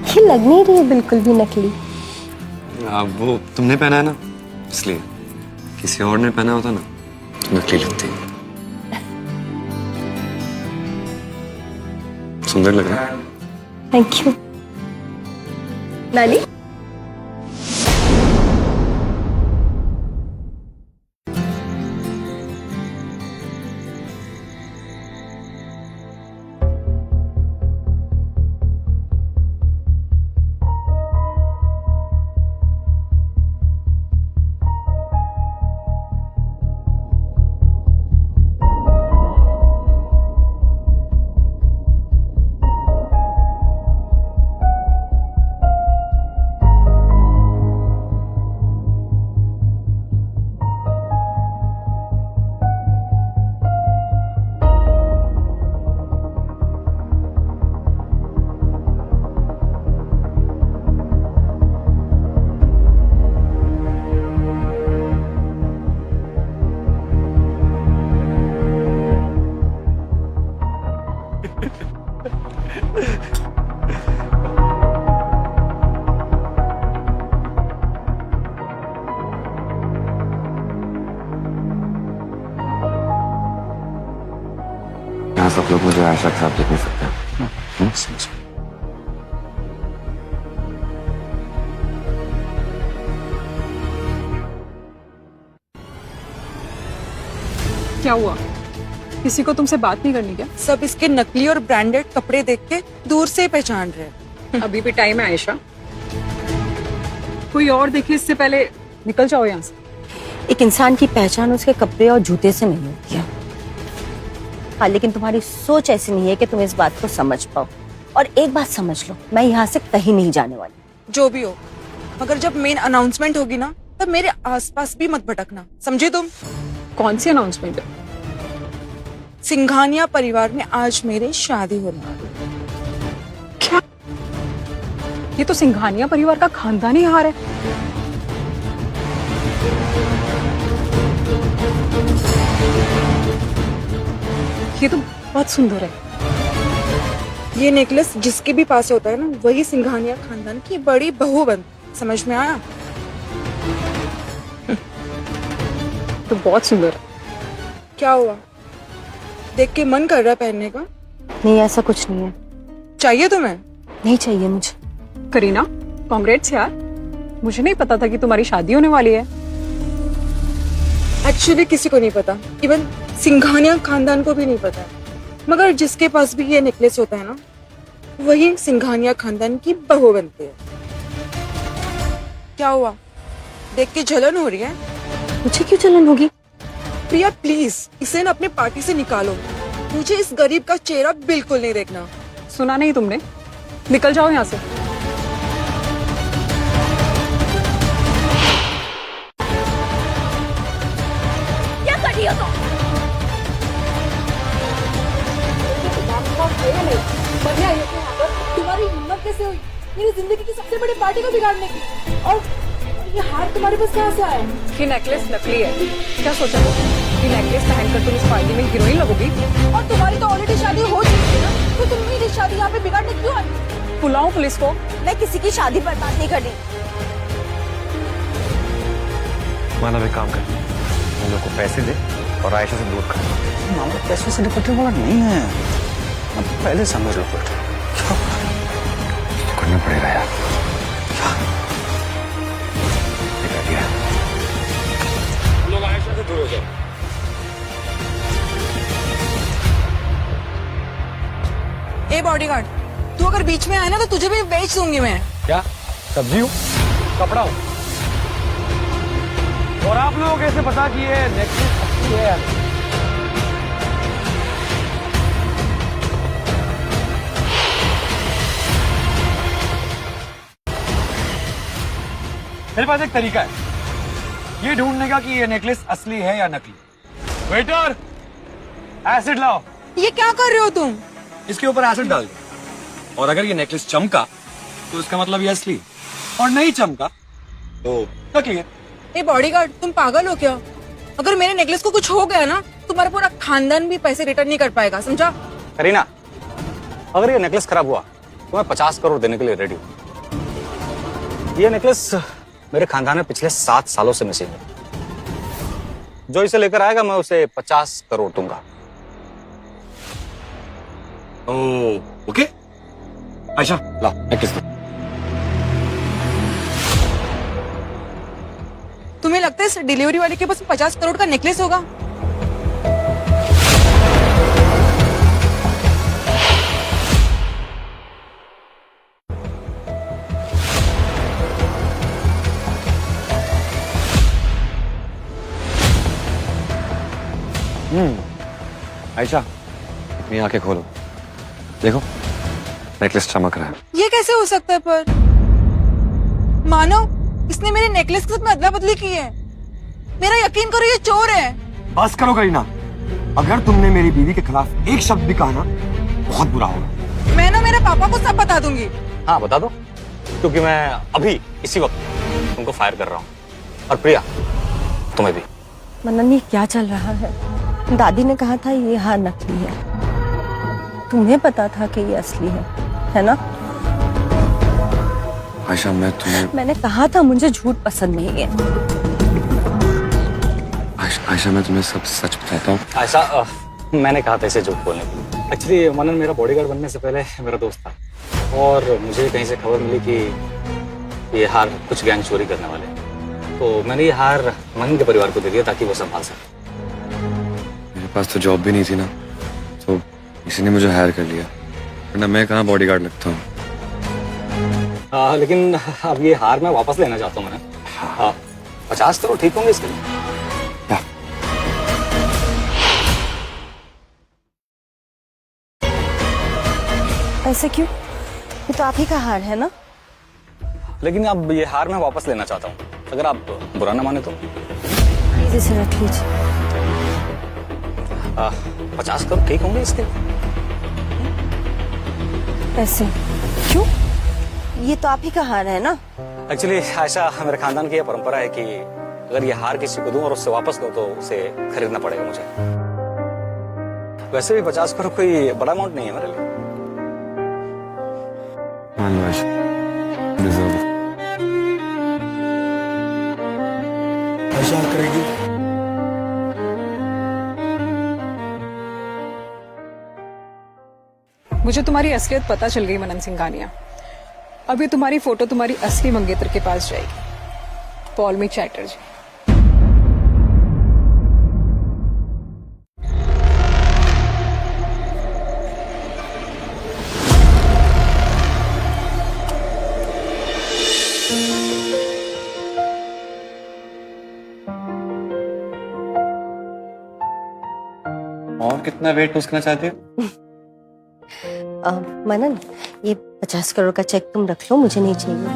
ये लग नहीं रही है बिल्कुल भी नकली। वो तुमने पहना है ना, इसलिए। किसी और ने पहना होता ना, नकली लगती। सुंदर लग रहा है। थैंक यू नानी। यहाँ सब लोग मुझे आशा के साथ देख नहीं सकते। क्या हुआ? किसी को तुमसे बात नहीं करनी क्या? सब इसके नकली और ब्रांडेड कपड़े देख के दूर से पहचान रहे हैं। अभी भी टाइम है आयशा, कोई और देखे इससे पहले निकल जाओ यहाँ से। एक इंसान की पहचान उसके कपड़े और जूते से नहीं होती है। हाँ, लेकिन तुम्हारी सोच ऐसी नहीं है कि तुम इस बात को समझ पाओ। और एक बात समझ लो, मैं यहाँ से कहीं नहीं जाने वाली। जो भी हो, मगर जब मेन अनाउंसमेंट होगी ना, तब मेरे आसपास भी मत भटकना, समझे तुम? कौन सी अनाउंसमेंट है? सिंघानिया परिवार में आज मेरे शादी होने वाली। क्या? ये तो सिंघानिया परिवार का खानदानी हार है। ये तो बहुत सुंदर है। ये नेकलेस जिसके भी पास होता है ना, वही सिंघानिया खानदान की बड़ी बहू बन। समझ में आया? तो बहुत सुंदर है। क्या हुआ? देख के मन कर रहा है पहनने का? नहीं, ऐसा कुछ नहीं है। चाहिए तुम्हें? नहीं चाहिए मुझे। करीना, कांग्रेट्स यार। मुझे नहीं पता था कि तुम्हारी शादी होने वाली है। एक्चुअली किसी को नहीं पता, इवन सिंघानिया खानदान को भी नहीं पता है। मगर जिसके पास भी ये नेकलेस होता है ना, वही सिंघानिया खानदान की बहू बनती है। क्या हुआ? देख के जलन हो रही है? मुझे क्यों जलन होगी? प्रिया प्लीज इसे ना अपने पार्टी से निकालो। मुझे इस गरीब का चेहरा बिल्कुल नहीं देखना। सुना नहीं तुमने? निकल जाओ यहाँ से। क्या कर रही हो तुम? तुम्हारी हिम्मत कैसे हुई मेरी जिंदगी की सबसे बड़ी पार्टी को बिगाड़ने की? और ये हार तुम्हारे पास कहाँ से आया? ये नेकलेस नकली है। क्या सोचा तुम? ये नेकलेस पहनकर तुम इस पार्टी में हीरोइन लगोगी? और तुम्हारी तो ऑलरेडी शादी हो चुकी है ना, तो तुम मेरी शादी यहाँ पे बिगाड़ने क्यों आई? बुलाओ पुलिस को। मैं किसी की शादी पर बात नहीं कर रही। मानव एक काम कर, उन लोग को पैसे दे और आयशा से दूर कर। मामला पैसों से निपटने वाला नहीं है। अब पहले समझ लो कुछ। करना पड़ेगा यार। लोग आयशा से दूर हो जाओ। ए बॉडीगार्ड, तू अगर बीच में आए ना तो तुझे भी बेच दूंगी मैं। क्या सब्जी हूँ, कपड़ा हूँ? और आप लोगों को कैसे पता कि ये नेकलेस अच्छी है या नहीं? मेरे पास एक तरीका है ये ढूंढने का कि ये नेकलेस असली है या नकली। वेटर, एसिड लाओ। ये क्या कर रहे हो तुम? इसके ऊपर एसिड डाल दो और अगर ये नेकलेस चमका तो इसका मतलब ये असली, और नहीं चमका तो नकली है। ए बॉडीगार्ड, तुम पागल हो क्या? अगर मेरे नेकलेस को कुछ हो गया ना, तुम्हारा पूरा खानदान भी पैसे रिटर्न नहीं कर पाएगा, समझा? करीना, अगर ये नेकलेस खराब हुआ तो मैं 50 करोड़ देने के लिए रेडी हूँ। ये नेकलेस मेरे खानदान में पिछले 7 सालों से मिसिंग है। जो इसे लेकर आएगा मैं उसे 50 करोड़ दूंगा। ओके आयशा, ला नेकलेस दो। तुम्हें लगता है इस डिलीवरी वाले के पास 50 करोड़ का नेकलेस होगा? आयशा, अपनी आंखें खोलो, देखो नेकलेस चमक रहा है। ये कैसे हो सकता है? पर मानो इसने मेरे नेकलेस के साथ में अदला बदली की है। मेरा यकीन करो, ये चोर है। बस करो करीना, अगर तुमने मेरी बीवी के खिलाफ एक शब्द भी कहा ना, बहुत बुरा होगा। मैं ना मेरे पापा को सब बता दूंगी। हाँ बता दो, क्योंकि मैं अभी इसी वक्त तुमको फायर कर रहा हूँ। और प्रिया, तुम्हें भी। मनन, ये क्या चल रहा है? दादी ने कहा था ये हार नकली है, तुम्हें पता था कि ये असली है ना? आयशा, मैंने कहा था मुझे झूठ पसंद नहीं है। आयशा, मैं तुम्हें सब सच बताता हूँ। ऐसा मैंने कहा था इसे झूठ बोलने के लिए। एक्चुअली मनन मेरा बॉडीगार्ड बनने से पहले मेरा दोस्त था, और मुझे कहीं से खबर मिली कि ये हार कुछ गैंग चोरी करने वाले, तो मैंने ये हार मनन के परिवार को दे दिया ताकि वो संभाल सके। मेरे पास तो जॉब भी नहीं थी ना, तो इसी ने मुझे हायर कर लिया, वरना मैं कहाँ बॉडीगार्ड लगता हूँ। लेकिन अब ये हार मैं वापस लेना चाहता हूँ मैंने। 50 करोड़ ठीक होंगे इसके लिए? ऐसे क्यों? ये तो आप ही का हार है ना? लेकिन अब ये हार मैं वापस लेना चाहता हूँ, अगर आप बुरा ना माने तो। इसे रख लीजिए। 50 करोड़ ठीक होंगे इसके? ऐसे क्यों? ये तो आप ही का हार है ना? एक्चुअली ऐसा मेरे खानदान की यह परंपरा है कि अगर ये हार किसी को दूं और उससे वापस लो तो उसे खरीदना पड़ेगा मुझे। वैसे भी 50 करोड़ कोई बड़ा अमाउंट नहीं है मेरे लिए। मान लो आयशा, deserve it. ऐसा करेगी? मुझे तुम्हारी असलियत पता चल गई मनन सिंघानिया। अभी तुम्हारी फोटो तुम्हारी असली मंगेतर के पास जाएगी, पॉलमी चैटर्जी। और कितना वेट लूज करना चाहती हो? मनन, ये 50 करोड़ का चेक तुम रख लो, मुझे नहीं चाहिए।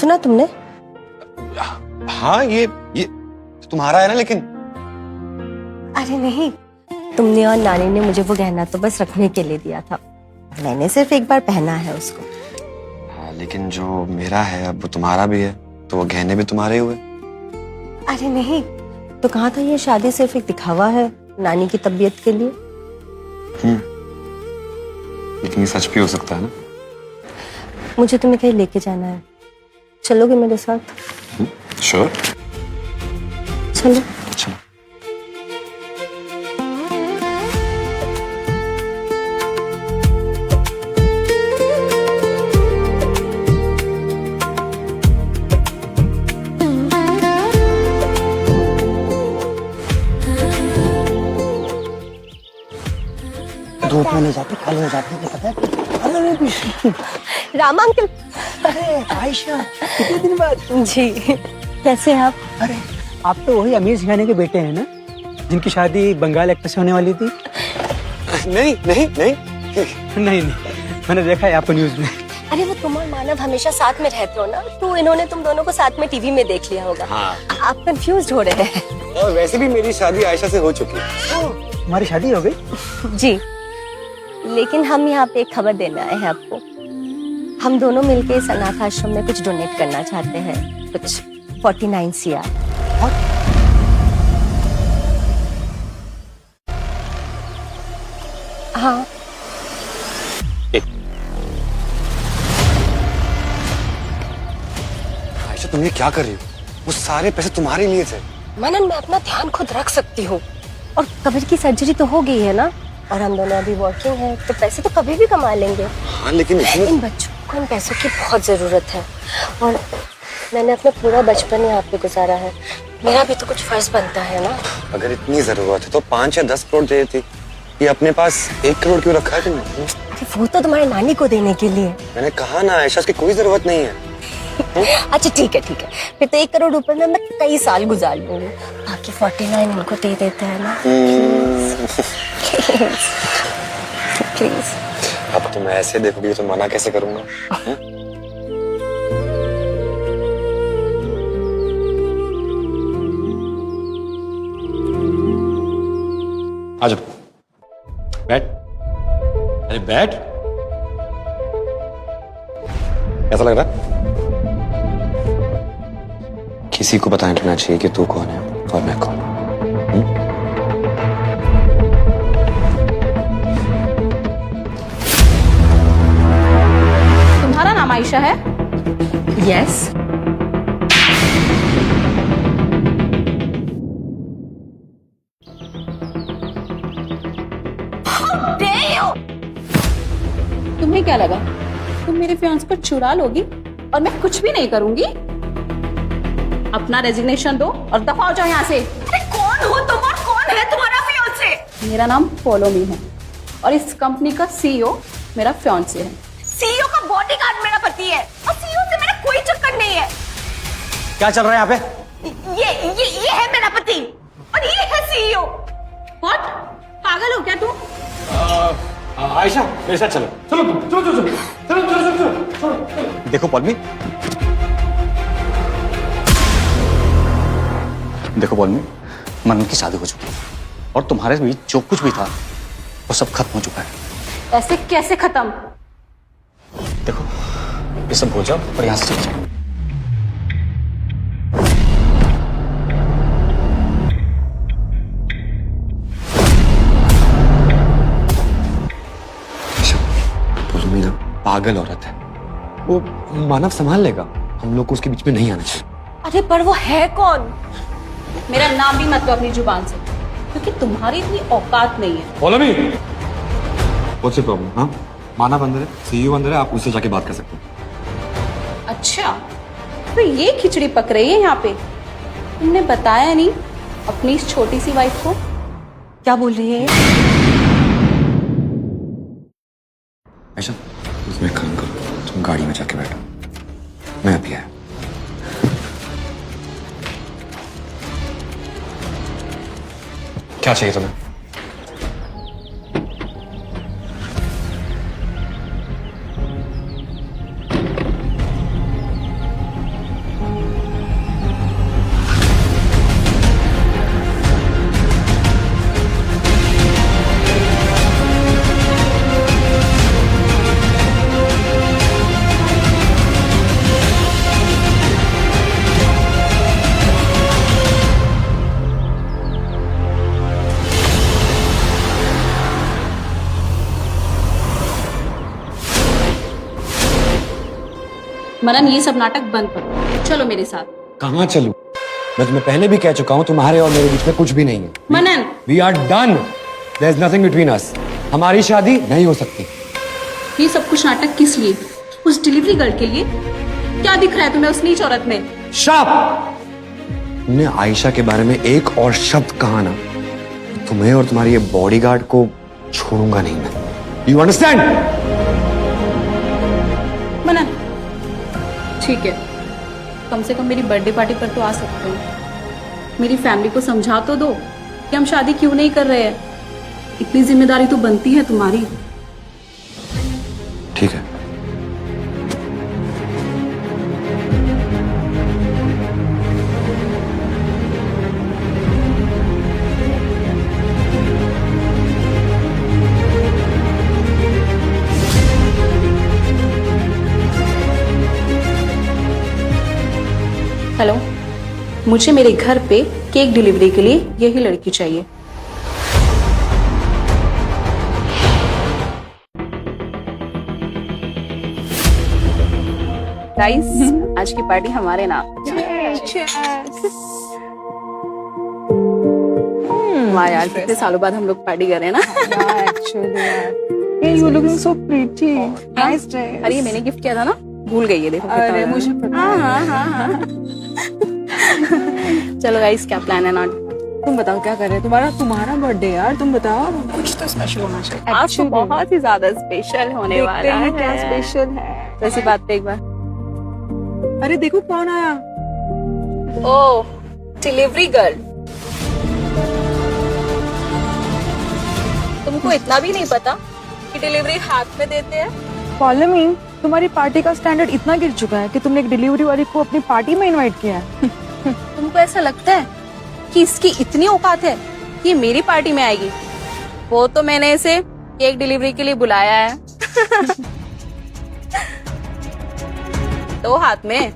सुना तुमने? हाँ, ये तुम्हारा है ना, लेकिन अरे नहीं, तुमने और नानी ने मुझे वो गहना तो बस रखने के लिए दिया था, मैंने सिर्फ एक बार पहना है उसको। हाँ, लेकिन जो मेरा है अब वो तुम्हारा भी है, तो वो गहने भी तुम्हारे हुए। अरे नहीं, तो कहा था ये शादी सिर्फ एक दिखावा है नानी की तबीयत के लिए। लेकिन ये सच भी हो सकता है ना। मुझे तुम्हें कहीं लेके जाना है, चलोगे मेरे साथ? श्योर। चलो। चलो। धूप में नहीं जाते, काले हो जाते हैं, पता है? अरे रामा अंकल। अरे आयशा, कितने दिन बाद? जी, कैसे हैं आप? अरे आप तो वही अमीर सिंघानिया के बेटे हैं ना, जिनकी शादी बंगाल एक्टर से होने वाली थी? नहीं नहीं नहीं नहीं, मैंने देखा है आपको न्यूज में। अरे वो तुम और मानव हमेशा साथ में रहते हो ना, तो इन्होंने तुम दोनों को साथ में टीवी में देख लिया होगा। हाँ। आप कंफ्यूज हो रहे हैं। और वैसे भी मेरी शादी आयशा से हो चुकी है। हमारी शादी हो गई? जी, लेकिन हम यहाँ पे एक खबर देने आए हैं आपको। हम दोनों मिलके इस अनाथ आश्रम में कुछ डोनेट करना चाहते हैं, कुछ 49 CR। हाँ। आयशा, तुम ये क्या कर रही हो? वो सारे पैसे तुम्हारे लिए थे। मनन, मैं अपना ध्यान खुद रख सकती हूँ, और कब्र की सर्जरी तो हो गई है ना, और हम दोनों अभी वर्किंग हैं, तो पैसे तो कभी भी कमा लेंगे। हाँ, लेकिन इन बच्चों को इन पैसों की बहुत जरूरत है, और मैंने अपना पूरा बचपन यहाँ पे गुजारा है, मेरा भी तो कुछ फर्ज बनता है ना। अगर इतनी जरूरत है तो 5 या 10 करोड़ दे देती। ये अपने पास 1 करोड़ क्यों रखा है तुमने? अरे वो तो तुम्हारी नानी को देने के लिए। मैंने कहा ना आयशा, उसकी कोई जरूरत नहीं है। अच्छा ठीक है, फिर तो 1 करोड़ रुपए में मैं कई साल गुजार लूंगी, बाकी 49 इनको दे देते हैं ना। प्लीज। अब तुम ऐसे देखोगी तो मना कैसे करूंगा? आ जाओ, बैठ। अरे बैठ। कैसा लग रहा? किसी को पता नहीं चलना चाहिए कि तू कौन है और मैं कौन। तुम्हारा नाम आयशा है? यस। तुम्हें क्या लगा तुम मेरे फियांस को चुरा लोगी और मैं कुछ भी नहीं करूंगी? अपना रेजिग्नेशन दो और दफा हो जाओ यहाँ से। अरे कौन हो तुम और कौन है तुम्हारा फियांसे? मेरा नाम पॉलोमी है और इस कंपनी का CEO मेरा फियांसे है। CEO का बॉडीगार्ड मेरा पति है और CEO से मेरा कोई चक्कर नहीं है। क्या चल रहा है यहाँ पे? ये है मेरा पति और ये है CEO। व्हाट? पागल हो क्या तू? आयशा, मेरे साथ चलो। चलो। देखो पॉलमी, मनन की शादी हो चुकी है और तुम्हारे बीच जो कुछ भी था वो सब खत्म हो चुका है। ऐसे कैसे खत्म? देखो, ये सब भूल जाओ और यहाँ से चले जाओ। पागल औरत है, वो मानव संभाल लेगा, हम लोग को उसके बीच में नहीं आना चाहिए। अरे पर वो है कौन? मेरा नाम भी मत लो अपनी जुबान से, क्योंकि तुम्हारी इतनी औकात नहीं है। Follow me. What's your problem? हाँ, मानव अंदर है, सीईओ अंदर है, आप उससे जाके बात कर सकते हैं। अच्छा, तो ये खिचड़ी पक रही है यहाँ पे? तुमने बताया नहीं अपनी इस छोटी सी वाइफ को? क्या बोल रही है? ऐसा उसमें काम करो, तुम गाड़ी में जाके बैठो, मैं अभी आया। क्या चाहिए तुम्हें? मनन, ये सब नाटक बंद करो, चलो मेरे साथ। कहाँ चलूं? मैं तुम्हें पहले भी कह चुका हूँ, तुम्हारे और मेरे बीच में कुछ भी नहीं है। Manan, we are done, there is nothing between us. हमारी शादी नहीं हो सकती। ये सब कुछ नाटक किस लिए? उस डिलीवरी गर्ल के लिए? क्या दिख रहा है तुम्हें उस नीच औरत में? शप! तुमने आयशा के बारे में एक और शब्द कहा ना, तुम्हें और तुम्हारी ये बॉडीगार्ड को छोड़ूंगा नहीं मैं। You understand? मनन, ठीक है, कम से कम मेरी बर्थडे पार्टी पर तो आ सकते हो। मेरी फैमिली को समझा तो दो कि हम शादी क्यों नहीं कर रहे हैं। इतनी जिम्मेदारी तो बनती है तुम्हारी। ठीक है। हेलो, मुझे मेरे घर पे केक डिलीवरी के लिए यही लड़की चाहिए। गाइस, आज की पार्टी हमारे नाम। वाह यार, कितने सालों बाद हम लोग पार्टी कर रहे हैं ना। Actually you looking so pretty, nice dress. अरे ये मैंने गिफ्ट किया था ना, भूल गई है। देखो अरे मुझे पता है। हाँ। चलो गाइस, क्या प्लान है? नॉट तुम बताओ क्या कर रहे हो? तुम्हारा बर्थडे यार, तुम बताओ। कुछ तो स्पेशल होना चाहिए। आज तो बहुत ही ज्यादा स्पेशल होने वाला है। क्या स्पेशल है? वैसी बात पे एक बार, अरे देखो कौन आया। ओ, डिलीवरी गर्ल। तुमको इतना भी नहीं पता कि डिलीवरी हाथ में देते हैं? फॉलो मी, तुम्हारी पार्टी का स्टैंडर्ड इतना गिर चुका है कि तुमने एक डिलीवरी वाली को अपनी पार्टी में इनवाइट किया है। तुमको ऐसा लगता है कि इसकी इतनी औकात है कि मेरी पार्टी में आएगी? वो तो मैंने इसे केक डिलीवरी के लिए बुलाया है। तो हाथ में।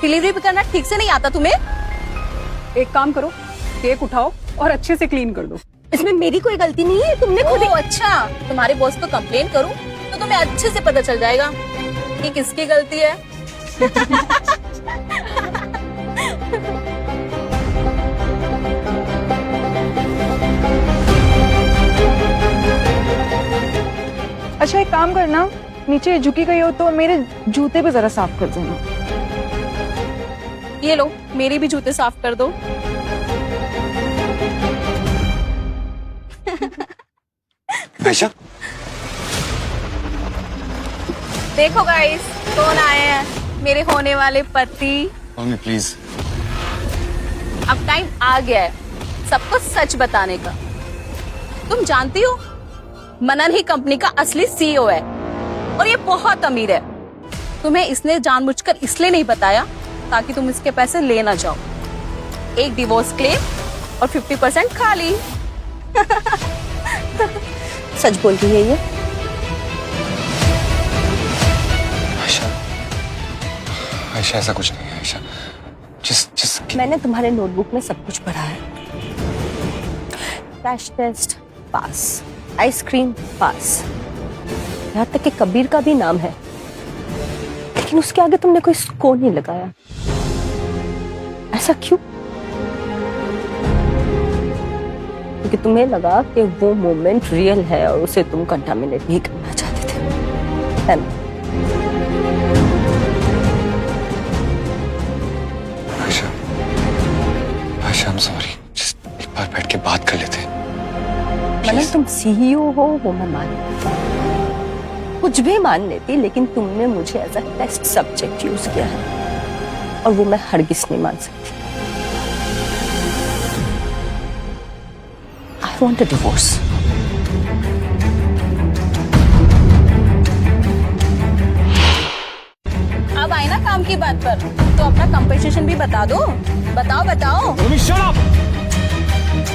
डिलीवरी भी करना ठीक से नहीं आता तुम्हें? एक काम करो, केक उठाओ और अच्छे से क्लीन कर दो। इसमें मेरी कोई गलती नहीं है, तुमने खुद। अच्छा, तुम्हारे बॉस को कंप्लेन करूं तो तुम्हें अच्छे से पता चल जाएगा कि किसकी गलती है। अच्छा एक काम करना, नीचे झुकी गई हो तो मेरे जूते पे जरा साफ कर देना। ये लो, मेरी भी जूते साफ कर दो। आयशा, देखो गाइस, कौन आए हैं? मेरे होने वाले पति। प्लीज। अब टाइम आ गया है सबको सच बताने का। तुम जानती हो, मनन ही कंपनी का असली सीईओ है और ये बहुत अमीर है। तुम्हें इसने जानबूझकर इसलिए नहीं बताया ताकि तुम इसके पैसे ले ना जाओ। एक डिवोर्स क्लेम और 50% खाली। सच बोल रही है ये? आयशा, आयशा ऐसा कुछ नहीं है आयशा। जिस मैंने तुम्हारे नोटबुक में सब कुछ पढ़ा है। क्रैश टेस्ट पास, आइसक्रीम पास, यहाँ तक कि कबीर का भी नाम है, लेकिन उसके आगे तुमने कोई स्कोर नहीं लगाया। ऐसा क्यों? क्योंकि तुम्हें लगा कि वो मोमेंट रियल है और उसे तुम कंटामिनेट नहीं करना चाहते थे, है ना? Ayesha, Ayesha, I'm sorry। एक बार बैठ के बात कर लेते हैं। मतलब तुम सीईओ हो वो मैं मान लेती, कुछ भी मान लेती, लेकिन तुमने मुझे as a test subject use किया है और वो मैं हरगिज नहीं मान सकती। I want a divorce. अब आए ना काम की बात पर, तो अपना कंपनसेशन भी बता दो। बताओ बताओ। Shut up.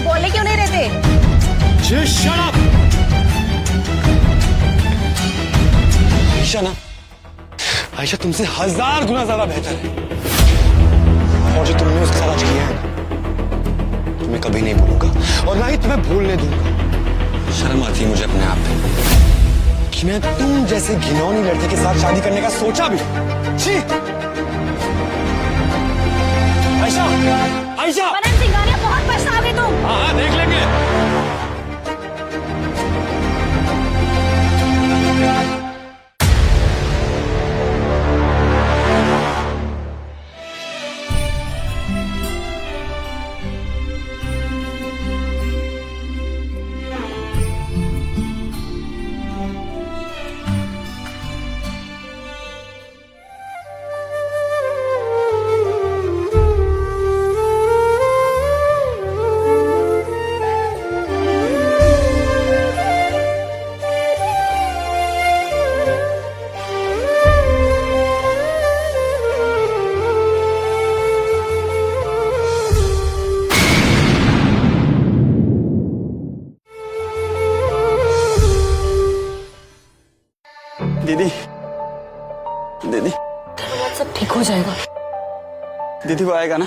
बोले क्यों नहीं रहते? Just shut up। आयशा ना, आयशा तुमसे 1000 गुना ज्यादा बेहतर है, और जो तुमने उसके साथ आज किया है ना, तुम्हें कभी नहीं भूलूंगा और ना ही तुम्हें भूलने दूंगा। शर्म आती है मुझे अपने आप पे कि मैं तुम जैसे घिनौनी लड़की के साथ शादी करने का सोचा भी। छी! आयशा, आयशा! मनन सिंघानिया, बहुत पछताओगे तुम। हाँ, देख लेंगे। दीदी, दीदी, सब ठीक हो जाएगा। दीदी वो आएगा ना?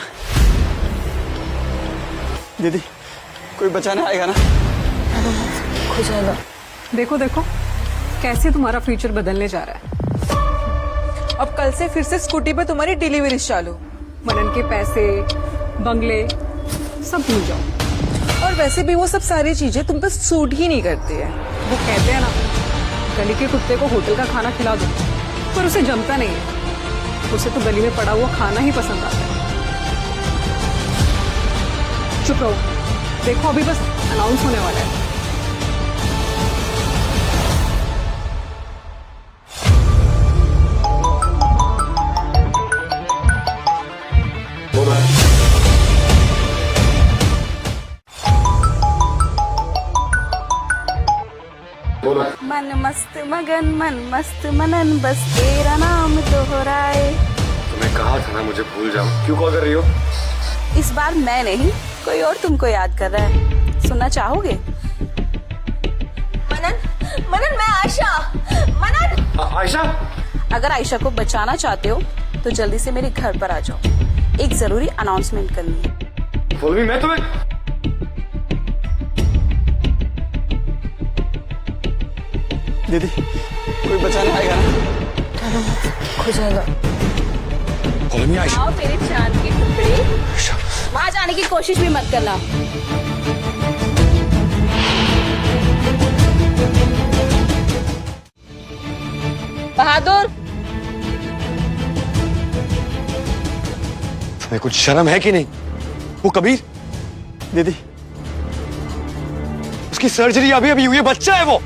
दीदी कोई बचाने आएगा ना? ठीक हो जाएगा। देखो देखो कैसे तुम्हारा फ्यूचर बदलने जा रहा है। अब कल से फिर से स्कूटी पे तुम्हारी डिलीवरी चालू। मनन के पैसे, बंगले सब भूल जाओ। और वैसे भी वो सब सारी चीजें तुम पे सूट ही नहीं करती है। वो कहते हैं ना, गली के कुत्ते को होटल का खाना खिला दो, पर उसे जमता नहीं है। उसे तो गली में पड़ा हुआ खाना ही पसंद आता है। चुप रहो, देखो अभी बस अनाउंस होने वाला है। मन मस्त मगन मन मस्त मनन, बस तेरा नाम दोहराए। तुम्हें कहा था ना मुझे भूल जाओ। क्यों कॉल कर रही हो? इस बार मैं नहीं, कोई और तुमको याद कर रहा है। सुनना चाहोगे? मनन, मनन, मैं आयशा। मनन, आयशा, अगर आयशा को बचाना चाहते हो तो जल्दी से मेरे घर पर आ जाओ। एक जरूरी अनाउंसमेंट करनी है। बोल भी मैं तुम्हें। दीदी कोई बचाने आएगा ना? ठीक हो जाएगा। बोल भी आयशा। आओ मेरे चांद के टुकड़े, आयशा, वहां जाने की कोशिश भी मत करना। बहादुर, तुम्हें कुछ शर्म है कि नहीं? वो कबीर, दीदी उसकी सर्जरी अभी अभी हुई है, बच्चा है वो।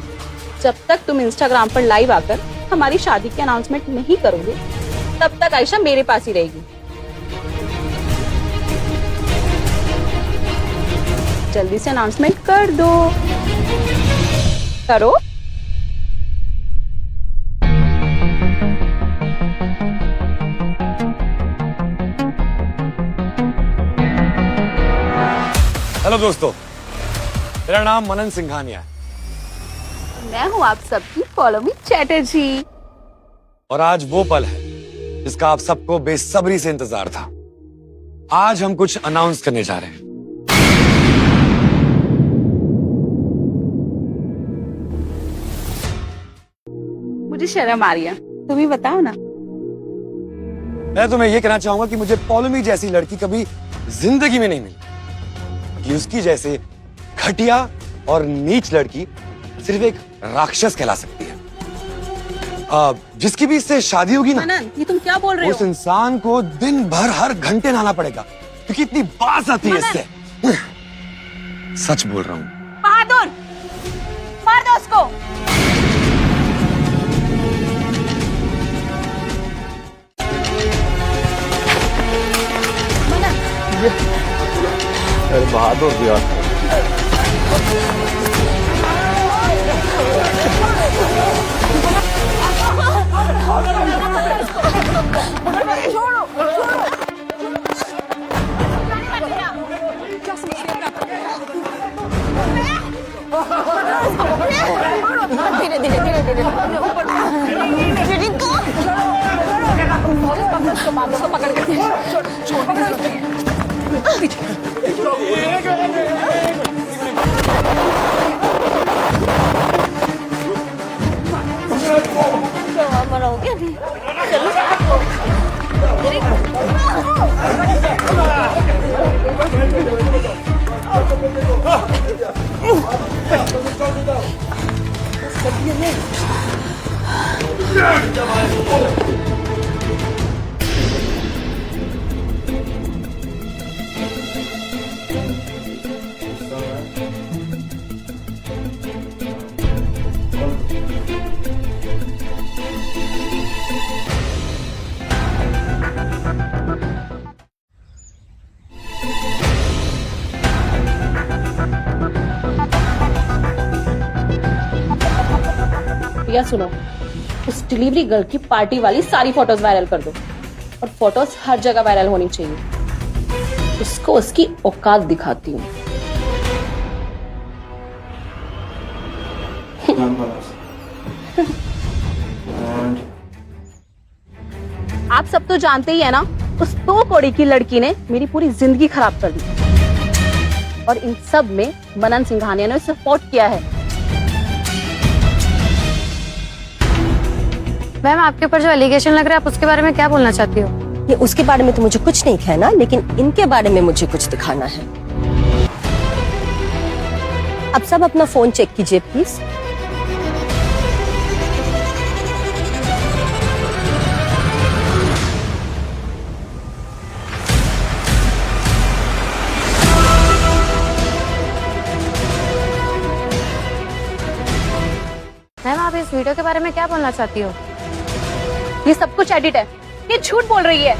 जब तक तुम इंस्टाग्राम पर लाइव आकर हमारी शादी की अनाउंसमेंट नहीं करोगे, तब तक आयशा मेरे पास ही रहेगी। जल्दी से अनाउंसमेंट कर दो। करो। हेलो दोस्तों, मेरा नाम मनन सिंघानिया है मैं हूँ आप सबकी फॉलो मी चैटर्जी। और आज वो पल है जिसका आप सबको बेसब्री से इंतजार था। आज हम कुछ अनाउंस करने जा रहे हैं। मुझे शर्म आ रही है, तुम ही बताओ ना। मैं तुम्हें यह कहना चाहूंगा कि मुझे पौलमी जैसी लड़की कभी जिंदगी में नहीं मिली कि उसकी जैसे घटिया और नीच लड़की सिर्फ एक राक्षस कहला सकती है। जिसकी भी इससे शादी होगी ना, मनन, ये तुम क्या बोल रहे उस हो? इंसान को दिन भर हर घंटे नहाना पड़ेगा क्योंकि इतनी बास आती है इससे। सच बोल रहा हूँ। बहादुर, मार दो उसको। अरे बहादुर भी यार। धीरे धीरे धीरे धीरे पकड़ के मरोगे अभी। या सुनो, उस डिलीवरी गर्ल की पार्टी वाली सारी फोटोज वायरल कर दो और फोटोज हर जगह वायरल होनी चाहिए। उसको उसकी औकात दिखाती हूँ। आप सब तो जानते ही है ना, उस 2 कौड़ी की लड़की ने मेरी पूरी जिंदगी खराब कर दी और इन सब में मनन सिंघानिया ने उसे सपोर्ट किया है। मैम, आपके ऊपर जो एलिगेशन लग रहा है आप उसके बारे में क्या बोलना चाहती हो? ये उसके बारे में तो मुझे कुछ नहीं कहना, लेकिन इनके बारे में मुझे कुछ दिखाना है। अब सब अपना फोन चेक कीजिए प्लीज। मैम, आप इस वीडियो के बारे में क्या बोलना चाहती हो? ये सब कुछ एडिट है, ये झूठ बोल रही है।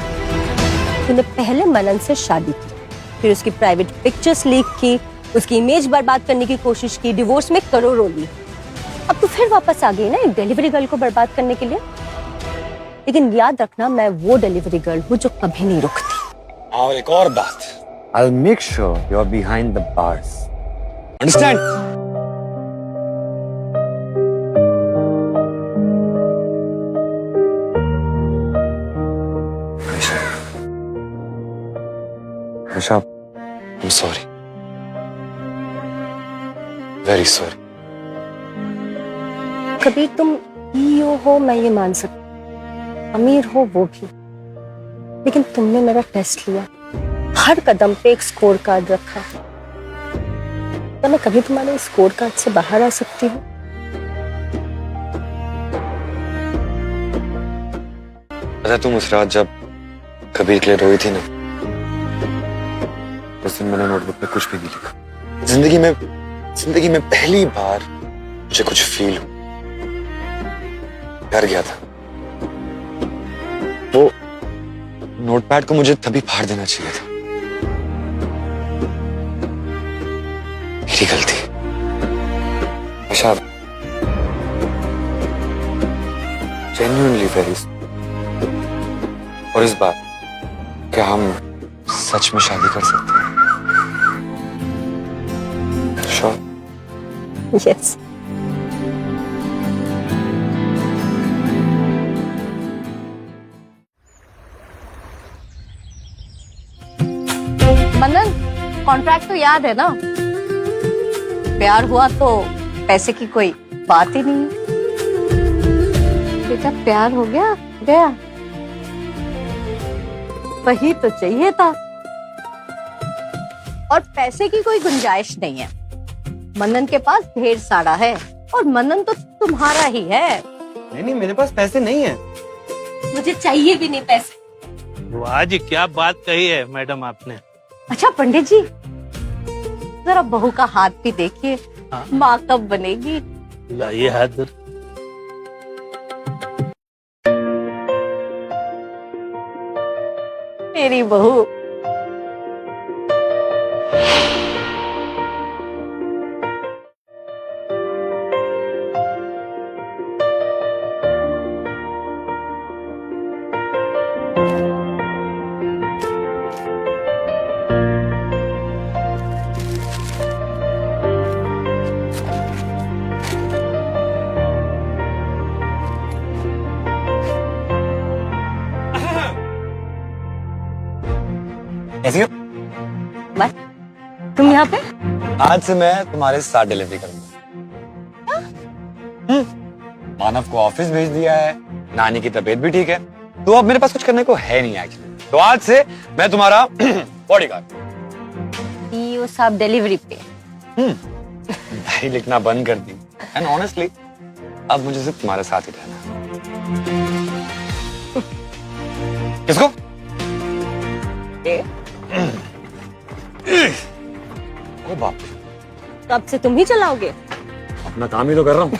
तूने पहले मनन से शादी की, फिर उसकी प्राइवेट पिक्चर्स लीक की, उसकी इमेज बर्बाद करने की कोशिश की, डिवोर्स में करोड़ों ली। अब तू फिर वापस आ गई ना एक डिलीवरी गर्ल को बर्बाद करने के लिए। लेकिन याद रखना, मैं वो डिलीवरी गर्ल हूँ जो कभी नहीं रुकती। और एक और बात, I'll make sure you're behind the bars. Understand? Aisha, I'm sorry. Very sorry. कभी तुम ईओ हो मैं ये मान सकती, अमीर हो वो भी, लेकिन तुमने मेरा टेस्ट लिया, हर कदम पे एक स्कोर कार्ड रखा। क्या मैं कभी तुम्हारे स्कोर कार्ड से बाहर आ सकती हूँ? पता तुम उस रात जब कबीर के लिए रोई थी ना, उस दिन मैंने नोटबुक पे कुछ भी नहीं लिखा। जिंदगी में पहली बार मुझे कुछ फील हुआ, डर गया था। वो नोटपैड को मुझे तभी फाड़ देना चाहिए था। मेरी गलती। आशा, जेन्युइनली वेरी। और इस बार क्या हम सच में शादी कर सकते हैं? श्योर। यस। मनन, कॉन्ट्रैक्ट तो याद है ना? प्यार हुआ तो पैसे की कोई बात ही नहीं। बेटा प्यार हो गया गया, वही तो चाहिए था। और पैसे की कोई गुंजाइश नहीं है। मनन के पास ढेर सारा है और मनन तो तुम्हारा ही है। नहीं, मेरे पास पैसे नहीं है। मुझे चाहिए भी नहीं पैसे। वाह जी, क्या बात कही है मैडम आपने। अच्छा पंडित जी, जरा बहू का हाथ भी देखिए, हाँ। माँ कब बनेगी? लाइए हाथ इधर। मेरी बहू। कैसी हो? बस तुम यहाँ पे? आज से मैं तुम्हारे साथ डिलीवरी करूंगा। मानव को ऑफिस भेज दिया है, नानी की तबीयत भी ठीक है, तो अब मेरे पास कुछ करने को है नहीं एक्चुअली। तो आज से मैं तुम्हारा बॉडीगार्ड। ये सब डिलीवरी पे। डायरी लिखना बंद कर दी, एंड ऑनेस्टली अब मुझे सिर्फ तुम्हारे साथ ही रहना है। किसको? ओ बाप, तो अब से तुम ही चलाओगे? अपना काम ही तो कर रहा हूँ।